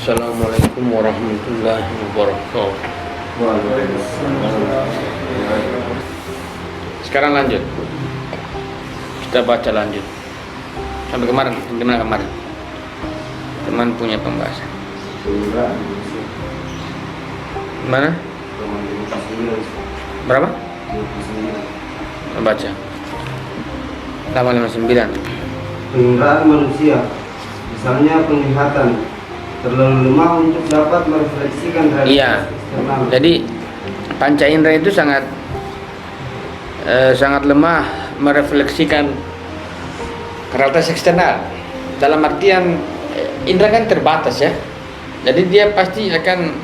Assalamualaikum warahmatullahi wabarakatuh. Sekarang lanjut. Kita baca lanjut. Sampai kemarin, gimana kemarin? Teman punya pembahasan. Mana? Berapa? Baca. Halaman 59. Penggunaan manusia, misalnya penglihatan, terlalu lemah untuk dapat merefleksikan realitas eksternal. Jadi panca indera itu sangat lemah merefleksikan realitas eksternal. Dalam artian indera kan terbatas ya. Jadi dia pasti akan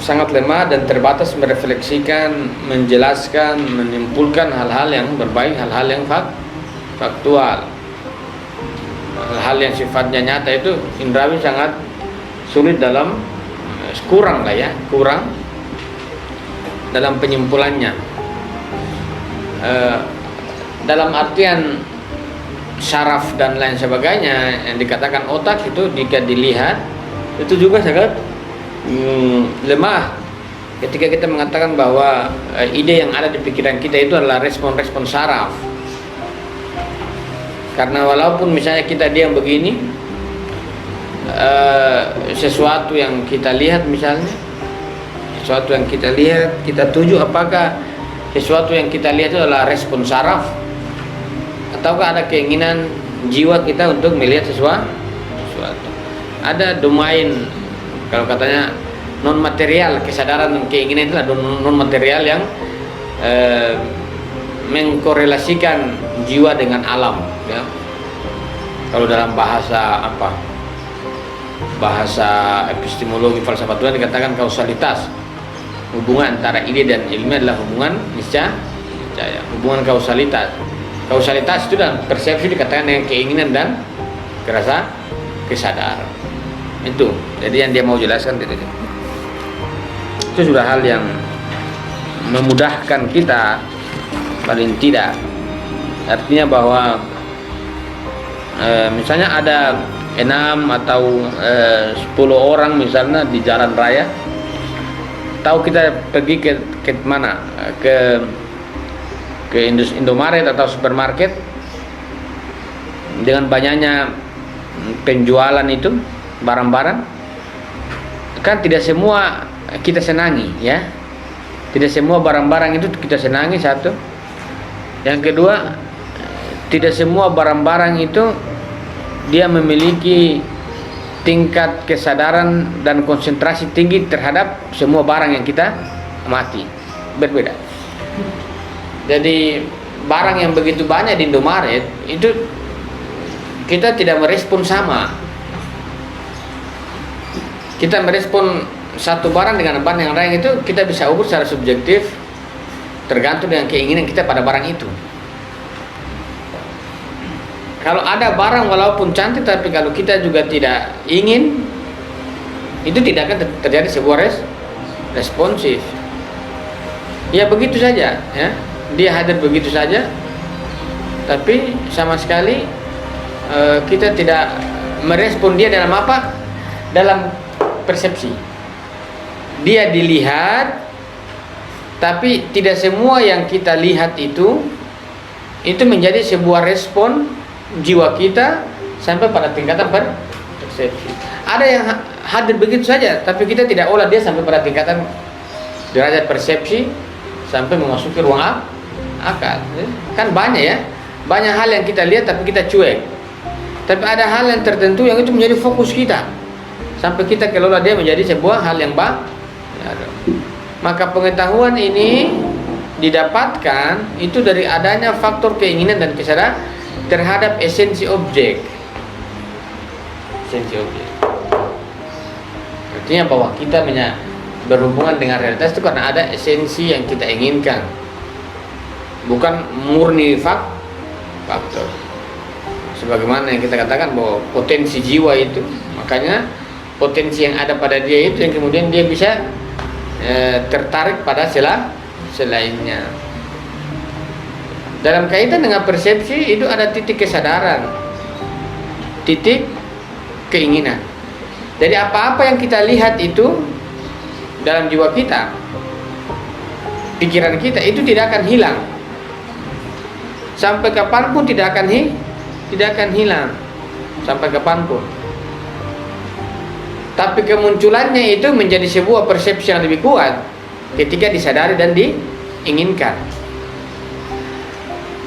sangat lemah dan terbatas merefleksikan, menjelaskan, menyimpulkan hal-hal yang berbaik, hal-hal yang faktual. Hal yang sifatnya nyata itu indrawi sangat sulit dalam kurang dalam penyimpulannya. Dalam artian syaraf dan lain sebagainya yang dikatakan otak itu jika dilihat itu juga sangat lemah ketika kita mengatakan bahwa ide yang ada di pikiran kita itu adalah respon-respon saraf. Karena walaupun misalnya kita diam begini, sesuatu yang kita lihat misalnya, sesuatu yang kita lihat, kita tuju apakah sesuatu yang kita lihat itu adalah respon saraf ataukah ada keinginan jiwa kita untuk melihat sesuatu. Ada domain, kalau katanya non material, kesadaran dan keinginan itu adalah non material yang mengkorelasikan jiwa dengan alam ya. Kalau dalam bahasa epistemologi falsafatuan dikatakan kausalitas, hubungan antara ide dan ilmu adalah hubungan niscaya, hubungan kausalitas itu dalam persepsi dikatakan dengan keinginan dan kesadaran itu. Jadi yang dia mau jelaskan itu sudah hal yang memudahkan kita paling tidak. Artinya bahwa misalnya ada 6 atau 10 orang misalnya di jalan raya, tahu kita pergi ke mana, ke Indomaret atau supermarket, dengan banyaknya penjualan itu barang-barang, kan tidak semua kita senangi ya, tidak semua barang-barang itu kita senangi. Satu, yang kedua, tidak semua barang-barang itu dia memiliki tingkat kesadaran dan konsentrasi tinggi terhadap semua barang yang kita amati, berbeda. Jadi barang yang begitu banyak di Indomaret itu kita tidak merespon sama. Kita merespon satu barang dengan barang yang lain itu kita bisa ukur secara subjektif tergantung dengan keinginan kita pada barang itu. Kalau ada barang walaupun cantik tapi kalau kita juga tidak ingin, itu tidak akan terjadi sebuah responsif. Ya begitu saja ya. Dia hadir begitu saja, tapi sama sekali kita tidak merespon dia dalam apa? Dalam persepsi. Dia dilihat, tapi tidak semua yang kita lihat itu menjadi sebuah respon jiwa kita sampai pada tingkatan persepsi. Ada yang hadir begitu saja, tapi kita tidak olah dia sampai pada tingkatan derajat persepsi sampai memasuki ruang akal. Kan banyak ya, banyak hal yang kita lihat tapi kita cuek. Tapi ada hal yang tertentu yang itu menjadi fokus kita sampai kita kelola dia menjadi sebuah hal yang maka pengetahuan ini didapatkan itu dari adanya faktor keinginan dan kesadaran terhadap esensi objek. Artinya bahwa kita berhubungan dengan realitas itu karena ada esensi yang kita inginkan, bukan murni faktor. Sebagaimana yang kita katakan bahwa potensi jiwa itu, makanya potensi yang ada pada dia itu yang kemudian dia bisa tertarik pada selainnya. Dalam kaitan dengan persepsi itu ada titik kesadaran. titik keinginan. Jadi apa-apa yang kita lihat itu dalam jiwa kita, pikiran kita itu tidak akan hilang. Sampai kapanpun tidak akan hilang. Sampai kapanpun. Tapi kemunculannya itu menjadi sebuah persepsi yang lebih kuat ketika disadari dan diinginkan.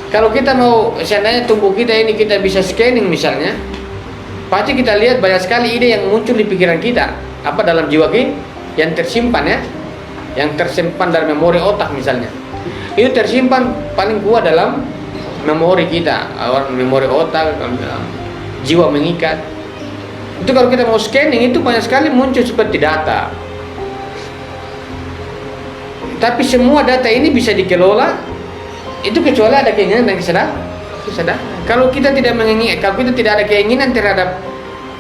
Kalau kita mau, seandainya tubuh kita ini kita bisa scanning misalnya, pasti kita lihat banyak sekali ide yang muncul di pikiran kita, apa dalam jiwa kita yang tersimpan ya, yang tersimpan dalam memori otak misalnya. Itu tersimpan paling kuat dalam memori kita, memori otak, jiwa mengikat. Itu kalau kita mau scanning itu banyak sekali muncul seperti data. Tapi semua data ini bisa dikelola itu kecuali ada keinginan dan kesadaran. Kalau kita tidak menginginkan, kalau kita tidak ada keinginan terhadap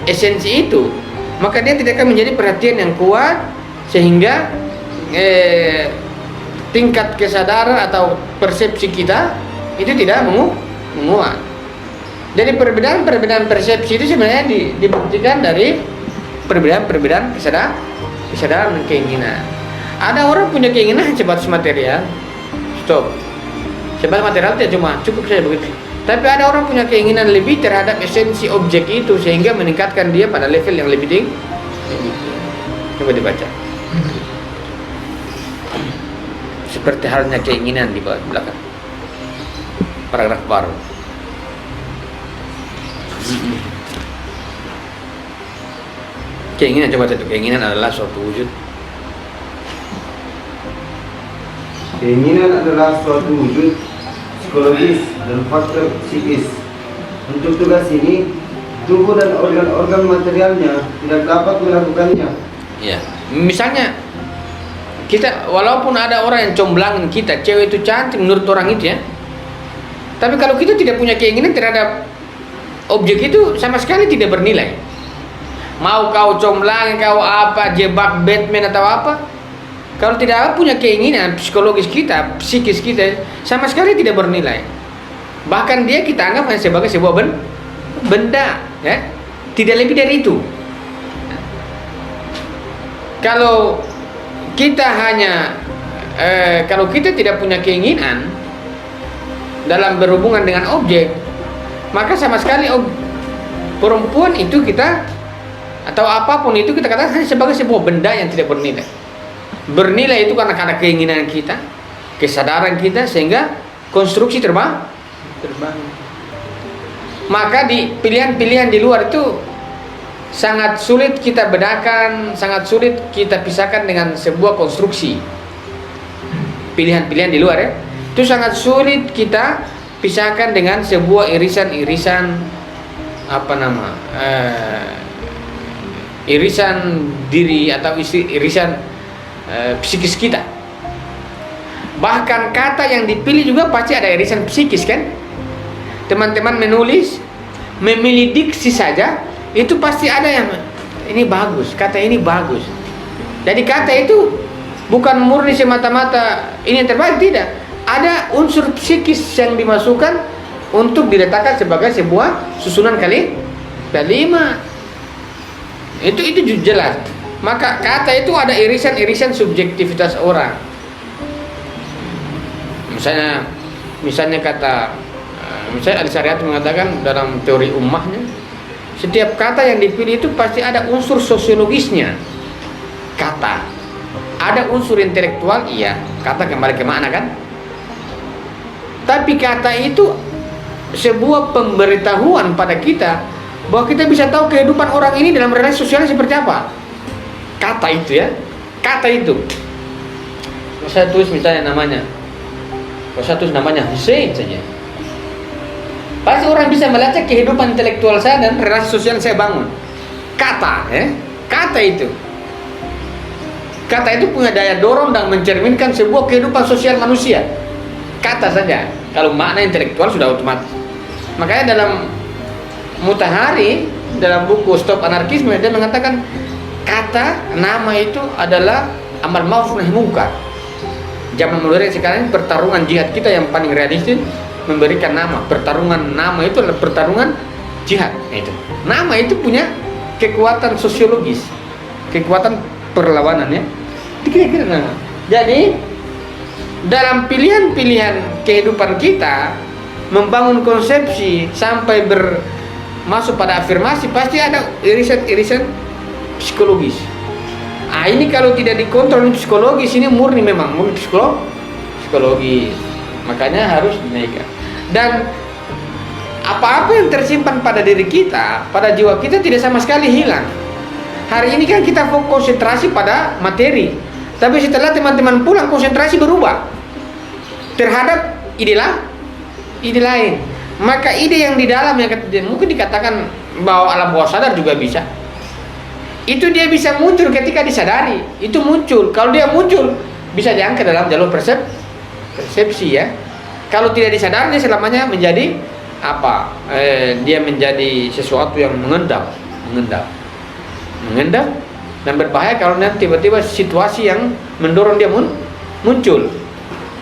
esensi itu, maka dia tidak akan menjadi perhatian yang kuat sehingga tingkat kesadaran atau persepsi kita itu tidak menguat. Jadi perbedaan persepsi itu sebenarnya dibuktikan dari perbedaan kesadaran dan keinginan. Ada orang punya keinginan sebatas material, stop. Sebatas material tidak cuma cukup saja begitu. Tapi ada orang punya keinginan lebih terhadap esensi objek itu sehingga meningkatkan dia pada level yang lebih tinggi. Coba dibaca. Seperti halnya keinginan di belakang. Paragraf baru. Keinginan, coba itu keinginan adalah suatu wujud. Keinginan adalah suatu wujud psikologis dan faktor psikis. Untuk tugas ini, tubuh dan organ-organ materialnya tidak dapat melakukannya. Ya, misalnya kita walaupun ada orang yang comblangin kita, cewek itu cantik menurut orang itu ya. Tapi kalau kita tidak punya keinginan terhadap objek itu sama sekali tidak bernilai. Mau kau comblang, kau apa, jebak Batman atau apa, kalau tidak punya keinginan psikologis kita, psikis kita, sama sekali tidak bernilai. Bahkan dia kita anggap hanya sebagai sebuah benda, ya, tidak lebih dari itu. Kalau kita hanya, kalau kita tidak punya keinginan dalam berhubungan dengan objek, maka sama sekali perempuan itu kita atau apapun itu kita katakan hanya sebagai sebuah benda yang tidak bernilai. Bernilai itu karena keinginan kita, kesadaran kita sehingga konstruksi terbangun. Maka di pilihan-pilihan di luar itu sangat sulit kita bedakan, sangat sulit kita pisahkan dengan sebuah konstruksi. Pilihan-pilihan di luar ya, itu sangat sulit kita pisahkan dengan sebuah irisan-irisan irisan diri atau irisan psikis kita. Bahkan kata yang dipilih juga pasti ada irisan psikis kan. Teman-teman menulis, memilih diksi saja itu pasti ada yang ini bagus, kata ini bagus. Jadi kata itu bukan murni semata-mata ini yang terbaik, tidak. Ada unsur psikis yang dimasukkan untuk diletakkan sebagai sebuah susunan kalimat. Itu jelas. Maka kata itu ada irisan-irisan subjektivitas orang. Misalnya kata, misalnya Al-Syariat mengatakan dalam teori ummahnya, setiap kata yang dipilih itu pasti ada unsur sosiologisnya. Kata ada unsur intelektual, iya. Kata kembali ke makna kan. Tapi kata itu sebuah pemberitahuan pada kita bahwa kita bisa tahu kehidupan orang ini dalam relasi sosialnya seperti apa. Kata itu ya, kata itu. Saya tulis misalnya namanya, kalau saya tulis namanya Hussein saja, pasti orang bisa melacak kehidupan intelektual saya dan relasi sosial saya bangun. Kata, kata itu. Kata itu punya daya dorong dan mencerminkan sebuah kehidupan sosial manusia. Kata saja. Kalau makna intelektual sudah otomatis. Makanya dalam Mutahari, dalam buku Stop Anarkisme, dia mengatakan kata, nama itu adalah amal ma'ruf nahi munkar. Zaman modern sekarang pertarungan jihad kita yang paling realistis memberikan nama. Pertarungan nama itu adalah pertarungan jihad. Itu nama itu punya kekuatan sosiologis, kekuatan perlawanan ya. Kira-kira nama. Jadi dalam pilihan-pilihan kehidupan kita membangun konsepsi sampai masuk pada afirmasi pasti ada irisan-irisan psikologis. Ah ini kalau tidak dikontrol psikologis ini murni psikologis. Makanya harus dinaikkan. Dan apa-apa yang tersimpan pada diri kita, pada jiwa kita tidak sama sekali hilang. Hari ini kan kita konsentrasi pada materi, tapi setelah teman-teman pulang konsentrasi berubah terhadap ide lain. Maka ide yang di dalam yang mungkin dikatakan bahwa alam bawah sadar juga bisa. Itu dia bisa muncul ketika disadari. Itu muncul. Kalau dia muncul bisa diangkat dalam jalur persepsi ya. Kalau tidak disadari dia selamanya menjadi apa? Dia menjadi sesuatu yang mengendap dan berbahaya kalau nanti tiba-tiba situasi yang mendorong dia muncul.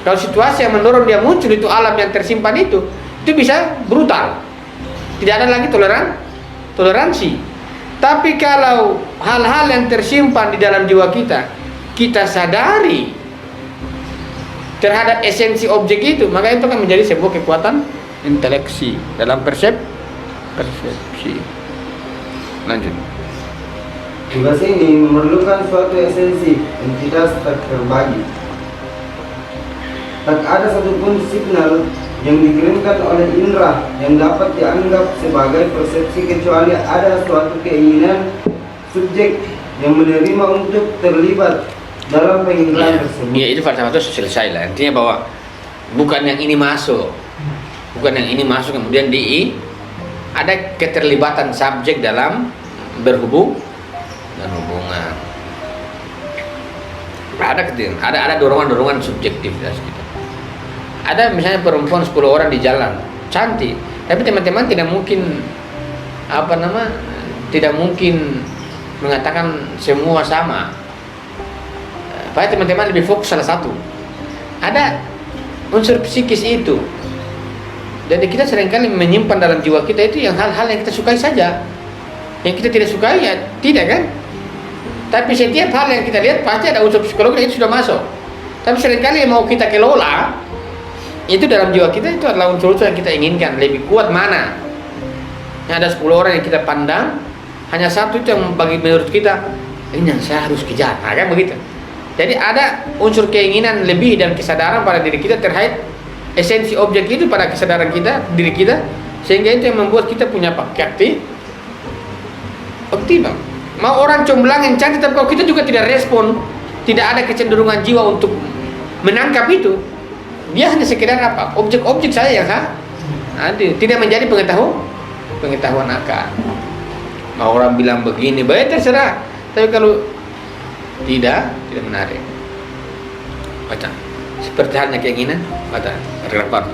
Kalau situasi yang mendorong dia muncul itu alam yang tersimpan itu bisa brutal. Tidak ada lagi toleransi. Tapi kalau hal-hal yang tersimpan di dalam jiwa kita sadari terhadap esensi objek itu, maka itu akan menjadi sebuah kekuatan inteleksi dalam persepsi. Lanjut. Tugas ini memerlukan suatu esensi entitas tak terbagi. Tak ada satupun signal yang dikirimkan oleh indera yang dapat dianggap sebagai persepsi kecuali ada suatu keinginan subjek yang menerima untuk terlibat dalam penginderaan tersebut. Iya, itu falsafah itu selesai lah. Intinya bahwa bukan yang ini masuk kemudian ada keterlibatan subjek dalam berhubungan. Ada dorongan subjektivitas kita. Ada misalnya perempuan 10 orang di jalan cantik, tapi teman-teman tidak mungkin mengatakan semua sama. Pak teman-teman lebih fokus salah satu. Ada unsur psikis itu. Jadi kita seringkali menyimpan dalam jiwa kita itu yang hal-hal yang kita sukai saja. Yang kita tidak sukai ya tidak kan? Tapi setiap hal yang kita lihat pasti ada unsur psikologi itu sudah masuk. Tapi seringkali yang mau kita kelola itu dalam jiwa kita itu adalah unsur-unsur yang kita inginkan. Lebih kuat mana? Yang ada 10 orang yang kita pandang, hanya satu itu yang menurut kita ini yang saya harus kejar. Nah, kan begitu. Jadi ada unsur keinginan lebih dan kesadaran pada diri kita terkait esensi objek itu pada kesadaran kita, diri kita, sehingga itu yang membuat kita punya optimal. Mau orang comblang yang cantik, tapi kalau kita juga tidak respon, tidak ada kecenderungan jiwa untuk menangkap itu, dia hanya sekedar apa? Objek-objek saya yang tidak menjadi pengetahuan akal. Mau orang bilang begini, baik terserah. Tapi kalau tidak menarik. Baca. Seperti halnya keinginan, baca. Relapan.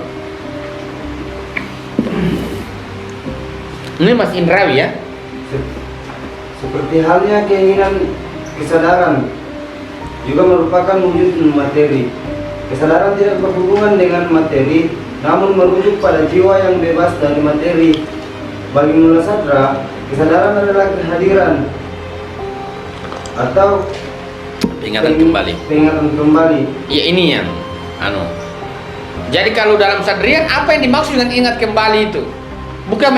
Ini Mas Indrawi ya. Seperti halnya keinginan, kesadaran juga merupakan wujud materi. Kesadaran tidak berhubungan dengan materi, namun merujuk pada jiwa yang bebas dari materi. Bagi Mula Sadra, kesadaran adalah kehadiran atau Peringatan kembali. Ya ini yang Jadi kalau dalam sadrian apa yang dimaksud dengan ingat kembali itu? Bukan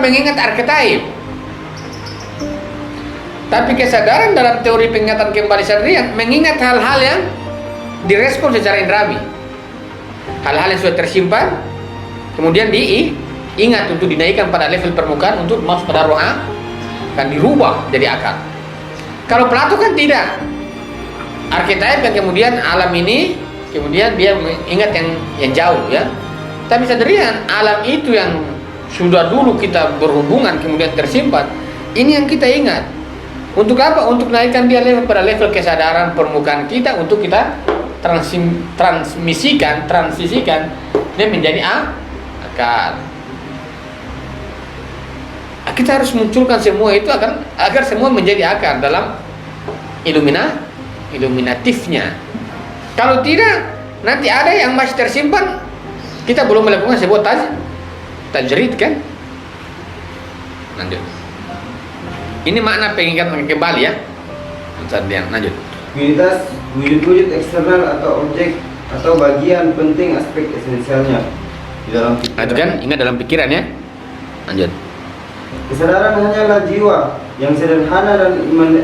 mengingat arketaip. Tapi kesadaran dalam teori peringatan kembali sadrian mengingat hal-hal yang direspon secara indrawi. Hal-hal yang sudah tersimpan kemudian diingat untuk dinaikkan pada level permukaan untuk masuk pada ruang kan dirubah jadi akal. Kalau Plato kan tidak. Arketaip yang kemudian alam ini kemudian dia ingat yang jauh ya. Tapi sadrian alam itu yang sudah dulu kita berhubungan kemudian tersimpan, ini yang kita ingat. Untuk apa? Untuk naikkan dia pada level kesadaran permukaan kita untuk kita transmisikan dia menjadi akal. Kita harus munculkan semua itu agar semua menjadi akal dalam iluminatifnya. Kalau tidak, nanti ada yang masih tersimpan, kita belum melakukan sebuah tajrid kan. Lanjut. Ini makna pengingat kembali ya. Lanjut. Unitas wujud-wujud eksternal atau objek atau bagian penting aspek esensialnya di dalam Nah, pikiran. itu kan ingat dalam pikiran ya. Lanjut. Kesadaran hanyalah jiwa yang sederhana dan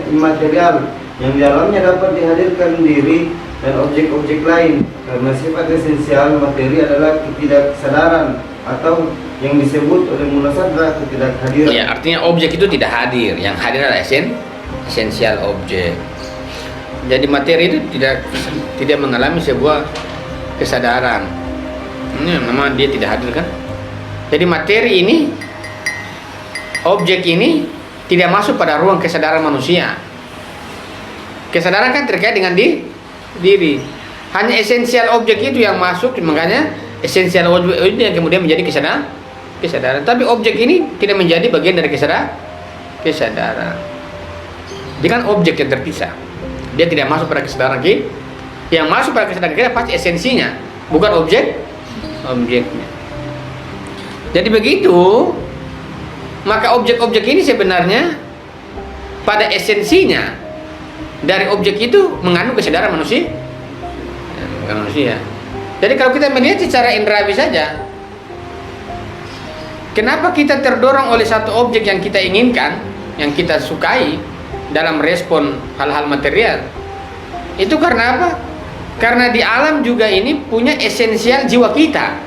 imaterial yang di dalamnya dapat dihadirkan diri dan objek-objek lain, karena sifat esensial materi adalah ketidaksadaran atau yang disebut oleh Munasadra ketidakhadiran. Ya, artinya objek itu tidak hadir. Yang hadir adalah esensial objek. Jadi materi itu tidak mengalami sebuah kesadaran. Ini memang dia tidak hadir kan. Jadi materi ini, objek ini tidak masuk pada ruang kesadaran manusia. Kesadaran kan terkait dengan diri. Hanya esensial objek itu yang masuk, makanya esensial objek itu yang kemudian menjadi kesadaran. Tapi objek ini tidak menjadi bagian dari kesadaran. Dia kan objek yang terpisah. Dia tidak masuk pada kesadaran kita. Yang masuk pada kesadaran kita pasti esensinya, bukan objeknya. Jadi begitu, maka objek-objek ini sebenarnya pada esensinya dari objek itu mengandung kesadaran manusia. Jadi kalau kita melihat secara indrawi saja, kenapa kita terdorong oleh satu objek yang kita inginkan, yang kita sukai dalam respon hal-hal material? Itu karena apa? Karena di alam juga ini punya esensial jiwa kita.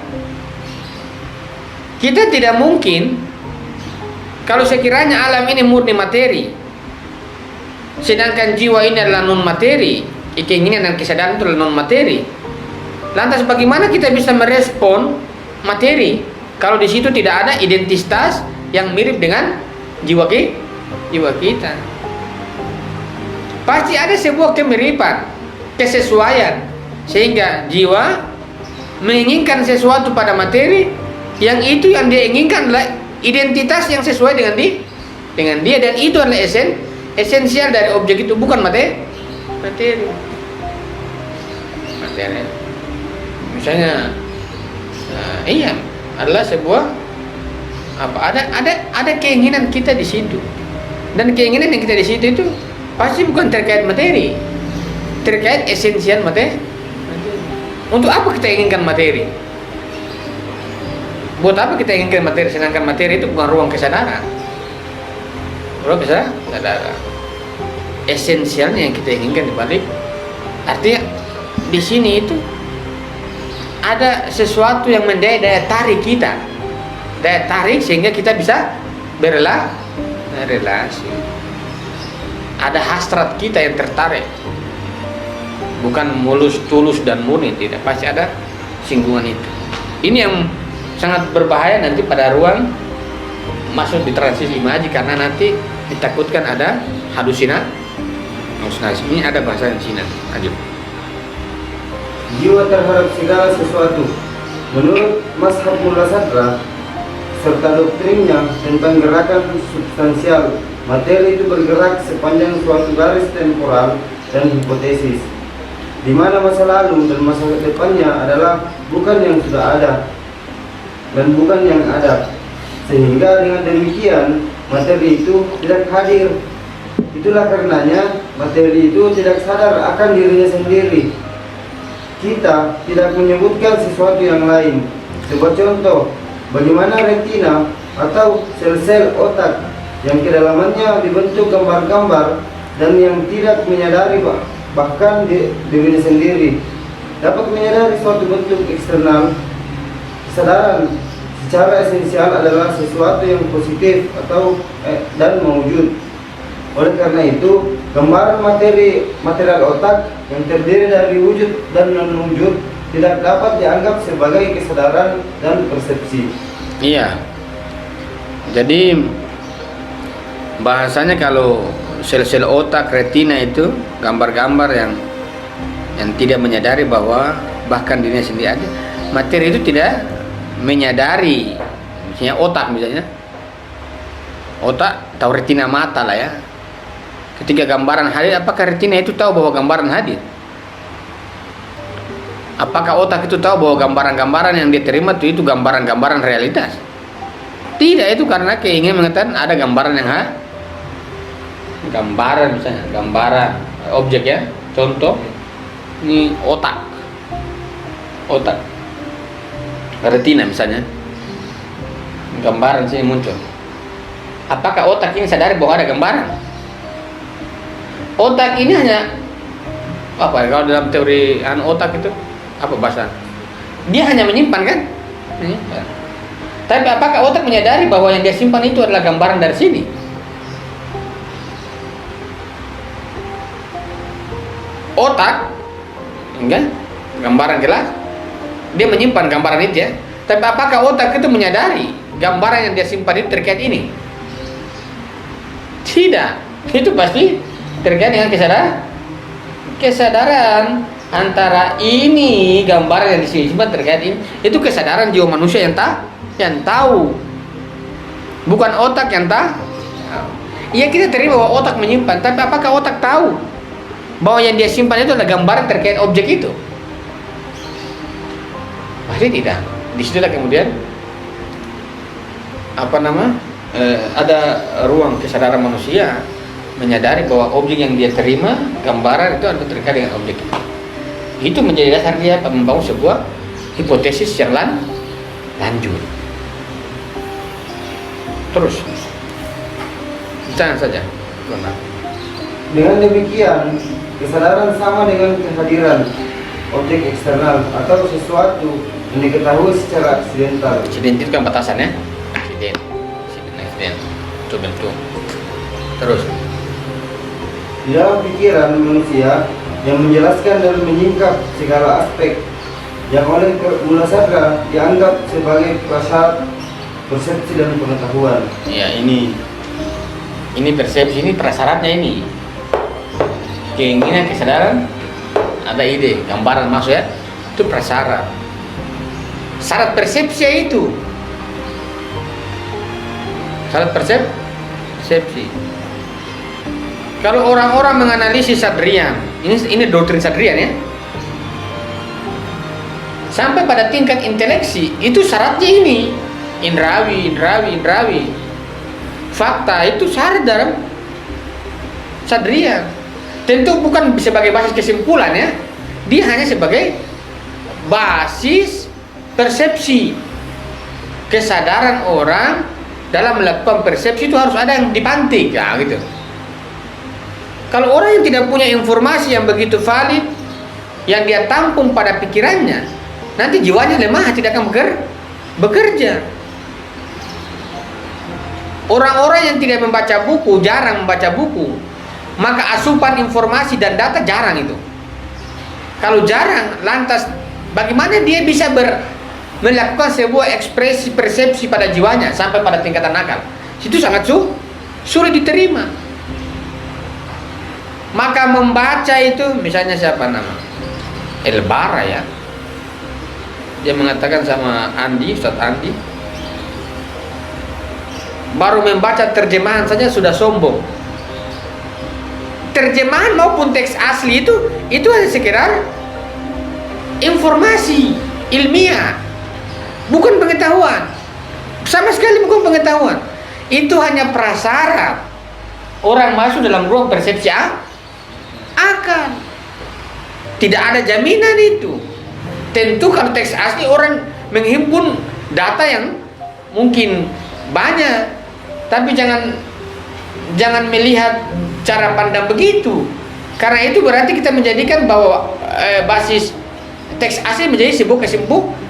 Kita tidak mungkin, kalau sekiranya alam ini murni materi, sedangkan jiwa ini adalah non materi, keinginan dan kesadaran itu adalah non materi. Lantas bagaimana kita bisa merespon materi kalau di situ tidak ada identitas yang mirip dengan jiwa kita? Pasti ada sebuah kemiripan, kesesuaian, sehingga jiwa menginginkan sesuatu pada materi yang itu yang dia inginkan adalah identitas yang sesuai dengan dia, dan itu adalah esensial dari objek itu, bukan materi. Misalnya, iya, adalah sebuah ada keinginan kita di situ, dan keinginan yang kita di situ itu pasti bukan terkait materi, terkait esensial materi. Untuk apa kita inginkan materi? Buat apa kita inginkan materi, sedangkan materi itu bukan ruang kesadaran. Ruang kesadaran. Esensialnya yang kita inginkan dibalik. Artinya di sini itu ada sesuatu yang mendaya tarik kita, daya tarik sehingga kita bisa berrelasi. Ada hasrat kita yang tertarik, bukan mulus, tulus dan murni, tidak, pasti ada singgungan itu. Ini yang sangat berbahaya nanti pada ruang masuk di transisi imaji, karena nanti ditakutkan ada halusinasi. Ini ada bahasa yang Cina. Lanjut. Jiwa terhadap segala sesuatu. Menurut mazhab Munasadra serta doktrinnya tentang gerakan substansial, materi itu bergerak sepanjang suatu garis temporal dan hipotesis, di mana masa lalu dan masa depannya adalah bukan yang sudah ada dan bukan yang ada, sehingga dengan demikian materi itu tidak hadir. Itulah karenanya materi itu tidak sadar akan dirinya sendiri. Kita tidak menyebutkan sesuatu yang lain. Sebuah contoh, bagaimana retina atau sel-sel otak yang kedalamannya dibentuk gambar-gambar dan yang tidak menyadari bahkan dirinya sendiri dapat menyadari suatu bentuk eksternal. Kesadaran secara esensial adalah sesuatu yang positif atau dan mewujud. Oleh karena itu, gambaran material otak yang terdiri dari wujud dan non-wujud tidak dapat dianggap sebagai kesadaran dan persepsi. Iya. Jadi bahasanya kalau sel-sel otak, retina itu gambar-gambar yang tidak menyadari bahwa bahkan dirinya sendiri ada. Materi itu tidak menyadari, misalnya otak atau retina mata lah ya. Ketika gambaran hadir, apakah retina itu tahu bahwa gambaran hadir? Apakah otak itu tahu bahwa gambaran-gambaran yang dia terima itu gambaran-gambaran realitas? Tidak, itu karena keinginan mengatakan ada gambaran yang gambaran, misalnya gambaran objek ya. Contoh ini otak retina misalnya, gambaran sini muncul. Apakah otak ini sadari bahwa ada gambaran? Otak ini hanya apa ya, kalau dalam teori otak itu apa bahasa? Dia hanya menyimpan kan? Menyimpan. Tapi apakah otak menyadari bahwa yang dia simpan itu adalah gambaran dari sini? Otak enggak, gambaran jelas. Dia menyimpan gambaran itu ya. Tapi apakah otak itu menyadari gambaran yang dia simpan itu terkait ini? Tidak. Itu pasti terkait dengan kesadaran antara ini gambaran yang disimpan terkait ini. Itu kesadaran jiwa manusia yang tahu, bukan otak yang tahu. Ya kita terima bahwa otak menyimpan, tapi apakah otak tahu bahwa yang dia simpan itu adalah gambaran terkait objek itu? Pasti tidak. Disitulah kemudian ada ruang kesadaran manusia menyadari bahwa objek yang dia terima, gambaran itu adalah terkait dengan objek itu. Itu menjadi dasar dia membangun sebuah hipotesis yang lanjut. Terus, jangan saja. Dengan demikian, kesadaran sama dengan kehadiran objek eksternal atau sesuatu yang diketahui secara aksidental. Aksiden itu kan batasannya. Aksiden. Itu bentuk. Terus. Di dalam pikiran manusia yang menjelaskan dan menyingkap segala aspek yang oleh mula sadar dianggap sebagai prasyarat persepsi dan pengetahuan. Ya, ini persepsi, ini prasyaratnya ini. Keinginan, kesadaran, ada ide, gambaran masuk ya. Itu prasyarat. Syarat persepsi itu. Syarat persepsi. Kalau orang-orang menganalisis Sadrian, ini doktrin Sadrian ya. Sampai pada tingkat inteleksi, itu syaratnya ini. Indrawi. Fakta itu syarat dalam Sadrian. Tentu bukan sebagai basis kesimpulan ya. Dia hanya sebagai basis persepsi. Kesadaran orang dalam melakukan persepsi itu harus ada yang dipantik ya gitu. Kalau orang yang tidak punya informasi yang begitu valid, yang dia tampung pada pikirannya, nanti jiwanya lemah, tidak akan bekerja. Orang-orang yang tidak membaca buku, jarang membaca buku, maka asupan informasi dan data jarang itu. Kalau jarang, lantas bagaimana dia bisa melakukan sebuah ekspresi persepsi pada jiwanya sampai pada tingkatan akal? Itu sangat sulit diterima. Maka membaca itu, misalnya siapa nama? Elbara ya. Dia mengatakan sama Ustadz Andi, baru membaca terjemahan saja sudah sombong. Terjemahan maupun teks asli itu hanya sekedar informasi ilmiah, bukan pengetahuan. Sama sekali bukan pengetahuan. Itu hanya prasyarat orang masuk dalam ruang persepsi akal. Tidak ada jaminan itu. Tentu kalau teks asli orang menghimpun data yang mungkin banyak, tapi jangan melihat cara pandang begitu. Karena itu berarti kita menjadikan bahwa basis teks asli menjadi sebuah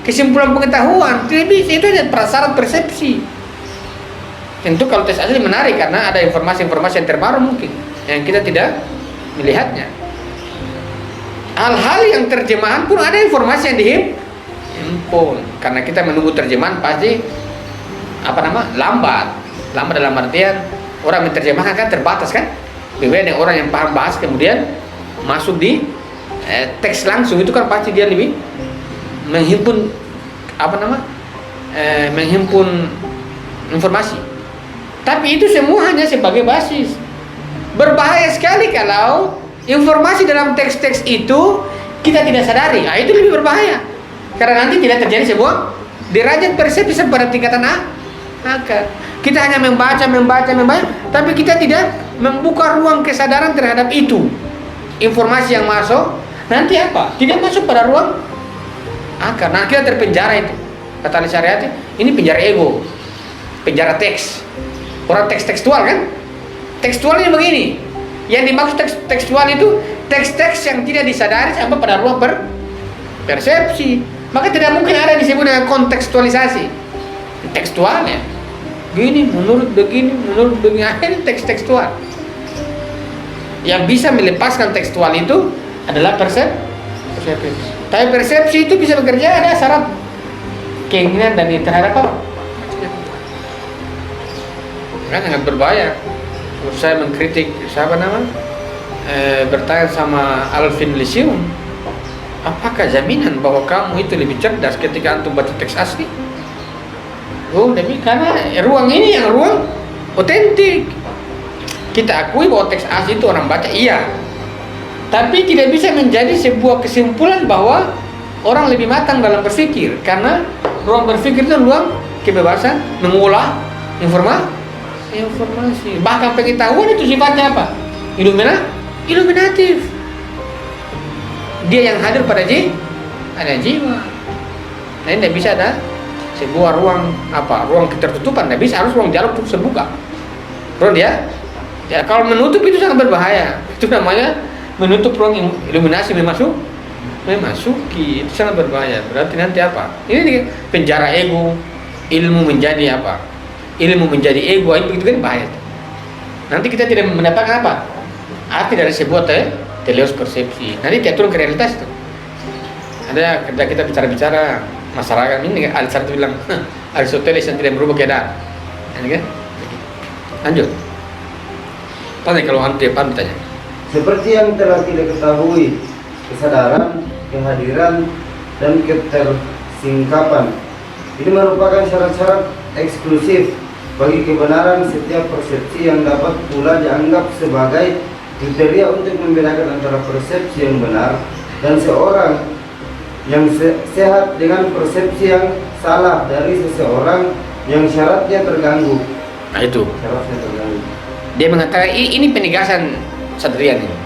kesimpulan pengetahuan. Itu hanya prasyarat persepsi. Tentu kalau teks asli menarik karena ada informasi-informasi yang terbaru mungkin yang kita tidak melihatnya. Hal-hal yang terjemahan pun ada informasi yang dihimpun. Karena kita menunggu terjemahan pasti lambat dalam artian orang menerjemahkan kan terbatas kan. Berbeda dengan orang yang paham bahasa kemudian masuk di teks langsung, itu kan pasti dia lebih menghimpun menghimpun informasi. Tapi itu semua hanya sebagai basis. Berbahaya sekali kalau informasi dalam teks-teks itu kita tidak sadari. Nah, itu lebih berbahaya. Karena nanti tidak terjadi sebuah derajat persepsi pada tingkatan akar. Kita hanya membaca, tapi kita tidak membuka ruang kesadaran terhadap itu. Informasi yang masuk, nanti apa? Tidak masuk pada ruang akar. Nah, kita terpenjara itu. Kata ahli syariat, ini penjara ego, penjara teks. Orang tekstual kan? Tekstualnya begini. Yang dimaksud tekstual itu teks-teks yang tidak disadari sampai pada ruang persepsi. Maka tidak mungkin ada disebut dengan kontekstualisasi. Tekstualnya begini, menurut begini, akhirnya tekstual. Yang bisa melepaskan tekstual itu adalah persepsi. Tapi persepsi itu bisa bekerja, ada syarat keinginan dan terhadap apa? Kan sangat berbahaya. Saya mengkritik siapa nama? Bertanya sama Alvin Lyceum, apakah jaminan bahwa kamu itu lebih cerdas ketika antum baca teks asli? Oh, demi karena ruang ini yang ruang otentik. Kita akui bahwa teks asli itu orang baca, iya. Tapi tidak bisa menjadi sebuah kesimpulan bahwa orang lebih matang dalam berpikir, karena ruang berpikir itu ruang kebebasan mengolah informasi. Bahkan pengetahuan itu sifatnya apa? Iluminatif. Dia yang hadir pada jiwa. Nah, ini tidak bisa ada sebuah ruang ketertutupan. Tidak bisa, harus ruang dialog terus terbuka. Ruang dia. Ya, kalau menutup itu sangat berbahaya. Itu namanya menutup ruang iluminasi memasuki. Itu sangat berbahaya. Berarti nanti apa? Ini penjara ego, ilmu menjadi apa? Ilmu menjadi ego, itu kan bahaya. Nanti kita tidak mendapatkan apa? Arti dari sebuah teleos persepsi. Nanti kita turun ke realitas itu. Ada kita bicara masyarakat ini, Aristoteles bilang, Aristoteles yang tidak merubah keadaan. Ini kan? Lanjut. Tanya kalau hantu paham tanya. Seperti yang telah kita ketahui, kesadaran, kehadiran, dan ketersingkapan ini merupakan syarat-syarat eksklusif bagi kebenaran setiap persepsi yang dapat pula dianggap sebagai kriteria untuk membedakan antara persepsi yang benar dan seorang yang sehat dengan persepsi yang salah dari seseorang yang syaratnya terganggu. Nah itu. Syaratnya terganggu. Dia mengatakan ini penegasan Sadrian ini.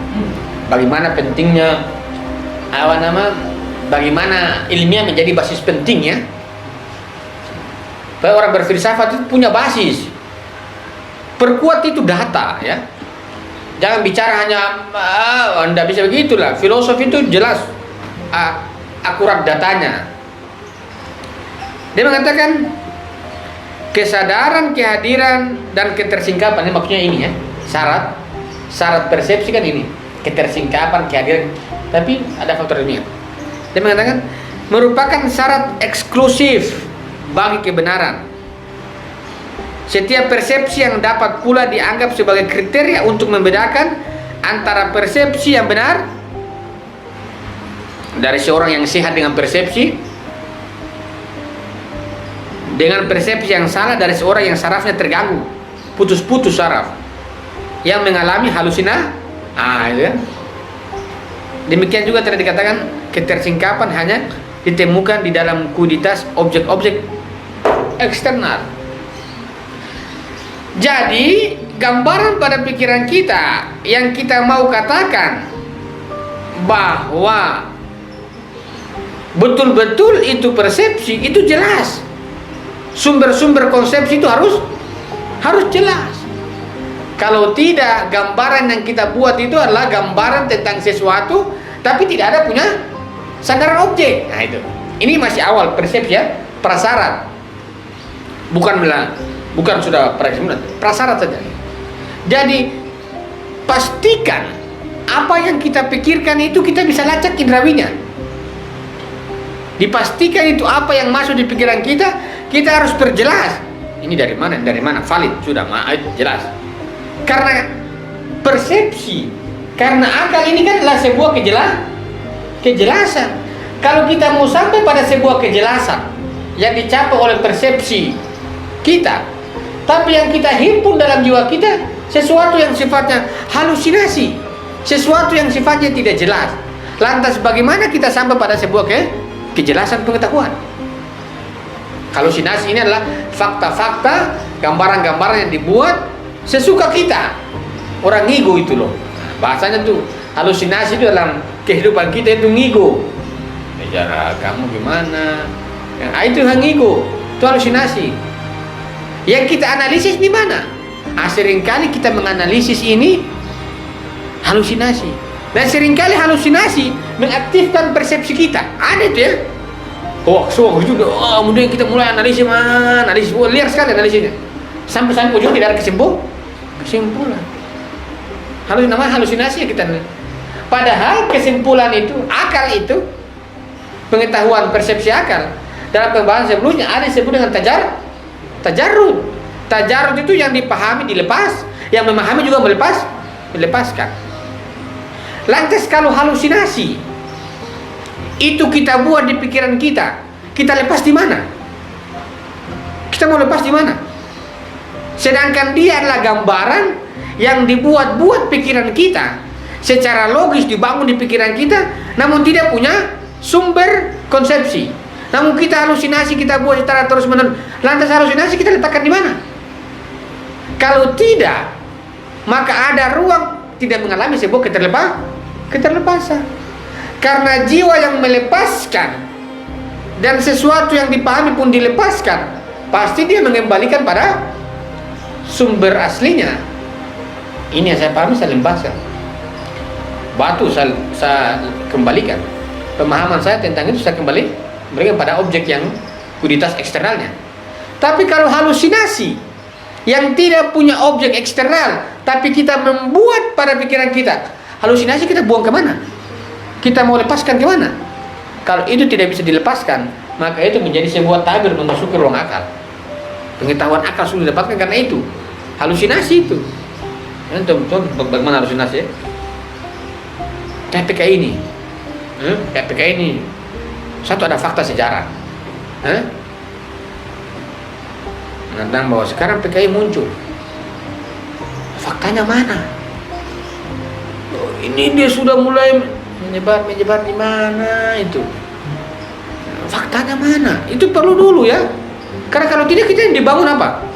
Bagaimana pentingnya bagaimana ilmiah menjadi basis pentingnya. Bahwa orang berfilsafat itu punya basis. Perkuat itu data ya. Jangan bicara hanya Anda bisa begitulah. Filosofi itu jelas akurat datanya. Dia mengatakan kesadaran, kehadiran, dan ketersingkapan. Ini maksudnya ini ya. Syarat persepsi kan ini. Ketersingkapan, kehadiran. Tapi ada faktor ilmiah. Dia mengatakan merupakan syarat eksklusif bagi kebenaran. Setiap persepsi yang dapat pula dianggap sebagai kriteria untuk membedakan antara persepsi yang benar dari seorang yang sehat dengan persepsi yang salah dari seorang yang sarafnya terganggu, putus-putus saraf, yang mengalami halusinasi. Itu kan. Demikian juga tadi dikatakan ketersingkapan hanya ditemukan di dalam kuiditas objek-objek eksternal. Jadi gambaran pada pikiran kita yang kita mau katakan bahwa betul-betul itu persepsi, itu jelas. Sumber-sumber konsepsi itu harus jelas. Kalau tidak, gambaran yang kita buat itu adalah gambaran tentang sesuatu tapi tidak ada punya sandaran objek. Nah itu. Ini masih awal persepsi ya, prasyarat. Bukan sudah prasyarat saja. Jadi pastikan apa yang kita pikirkan itu kita bisa lacak indrawinya. Dipastikan itu apa yang masuk di pikiran kita harus perjelas. Ini dari mana valid sudah jelas. Karena persepsi, karena akal ini kan adalah sebuah kejelasan. Kalau kita mau sampai pada sebuah kejelasan yang dicapai oleh persepsi kita, tapi yang kita himpun dalam jiwa kita sesuatu yang sifatnya halusinasi, sesuatu yang sifatnya tidak jelas. Lantas bagaimana kita sampai pada sebuah kejelasan pengetahuan? Halusinasi ini adalah fakta-fakta, gambaran-gambaran yang dibuat sesuka kita. Orang ngigo itu loh. Bahasanya tuh halusinasi itu dalam kehidupan kita itu ngigo. Bicara kamu gimana? Itu ngigo, itu halusinasi. Yang kita analisis di mana? Seringkali kita menganalisis ini halusinasi. Dan seringkali halusinasi mengaktifkan persepsi kita. Ada itu ya. Sudah, kemudian kita mulai analisis, liar sekali analisisnya. Sampai ujung tidak ada kesimpulan. Namanya halusinasi ya kita. Padahal kesimpulan itu, akal itu, pengetahuan persepsi akal dalam pembahasan sebelumnya ada disebut dengan tajarrud. Tajarrud itu yang dipahami dilepas, yang memahami juga melepaskan. Lantas kalau halusinasi itu kita buat di pikiran kita lepas di mana? Kita mau lepas di mana? Sedangkan dia adalah gambaran yang dibuat-buat pikiran kita, secara logis dibangun di pikiran kita, namun tidak punya sumber konsepsi. Namun kita halusinasi, kita buat secara terus-menerus. Lantas halusinasi kita letakkan di mana? Kalau tidak, maka ada ruang tidak mengalami sebuah keterlepasan. Karena jiwa yang melepaskan dan sesuatu yang dipahami pun dilepaskan, pasti dia mengembalikan pada sumber aslinya. Ini yang saya pahami, saya lepaskan. Batu saya kembalikan. Pemahaman saya tentang itu saya berikan pada objek yang kuditas eksternalnya. Tapi kalau halusinasi yang tidak punya objek eksternal, tapi kita membuat pada pikiran kita, halusinasi kita buang kemana? Kita mau lepaskan kemana? Kalau itu tidak bisa dilepaskan, maka itu menjadi sebuah tabir memasuki ruang akal. Pengetahuan akal sudah didapatkan karena itu halusinasi itu. Contoh bagaimana halusinasi? Kayak PKI ini, satu ada fakta sejarah. Tentang bahwa sekarang PKI muncul. Faktanya mana? Ini dia sudah mulai menyebar di mana itu? Faktanya mana? Itu perlu dulu ya. Karena kalau tidak kita yang dibangun apa?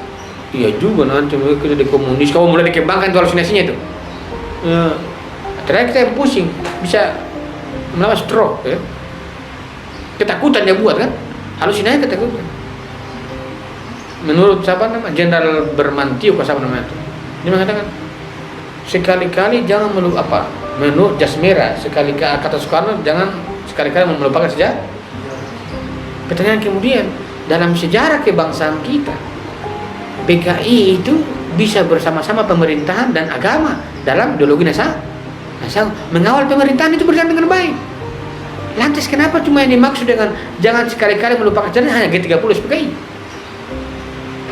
Iya juga nanti kita di komunis. Kalau mulai dikembangkan itu halusinasinya itu. Ya. Terakhir kita yang pusing bisa melawan stroke ya. Ketakutan dia buat kan? Halusinasi ketakutan. Menurut siapa nama? Jenderal Bermantio siapa namanya itu? Dia mengatakan sekali-kali jangan menurut Jasmera, sekali-kali kata Soekarno jangan sekali-kali melupakan sejarah. Pertanyaan kemudian, dalam sejarah kebangsaan kita, PKI itu bisa bersama-sama pemerintahan dan agama dalam ideologi nasional mengawal pemerintahan itu berjalan dengan baik. Lantas kenapa cuma yang dimaksud dengan jangan sekali-kali melupakan sejarah hanya G30 PKI?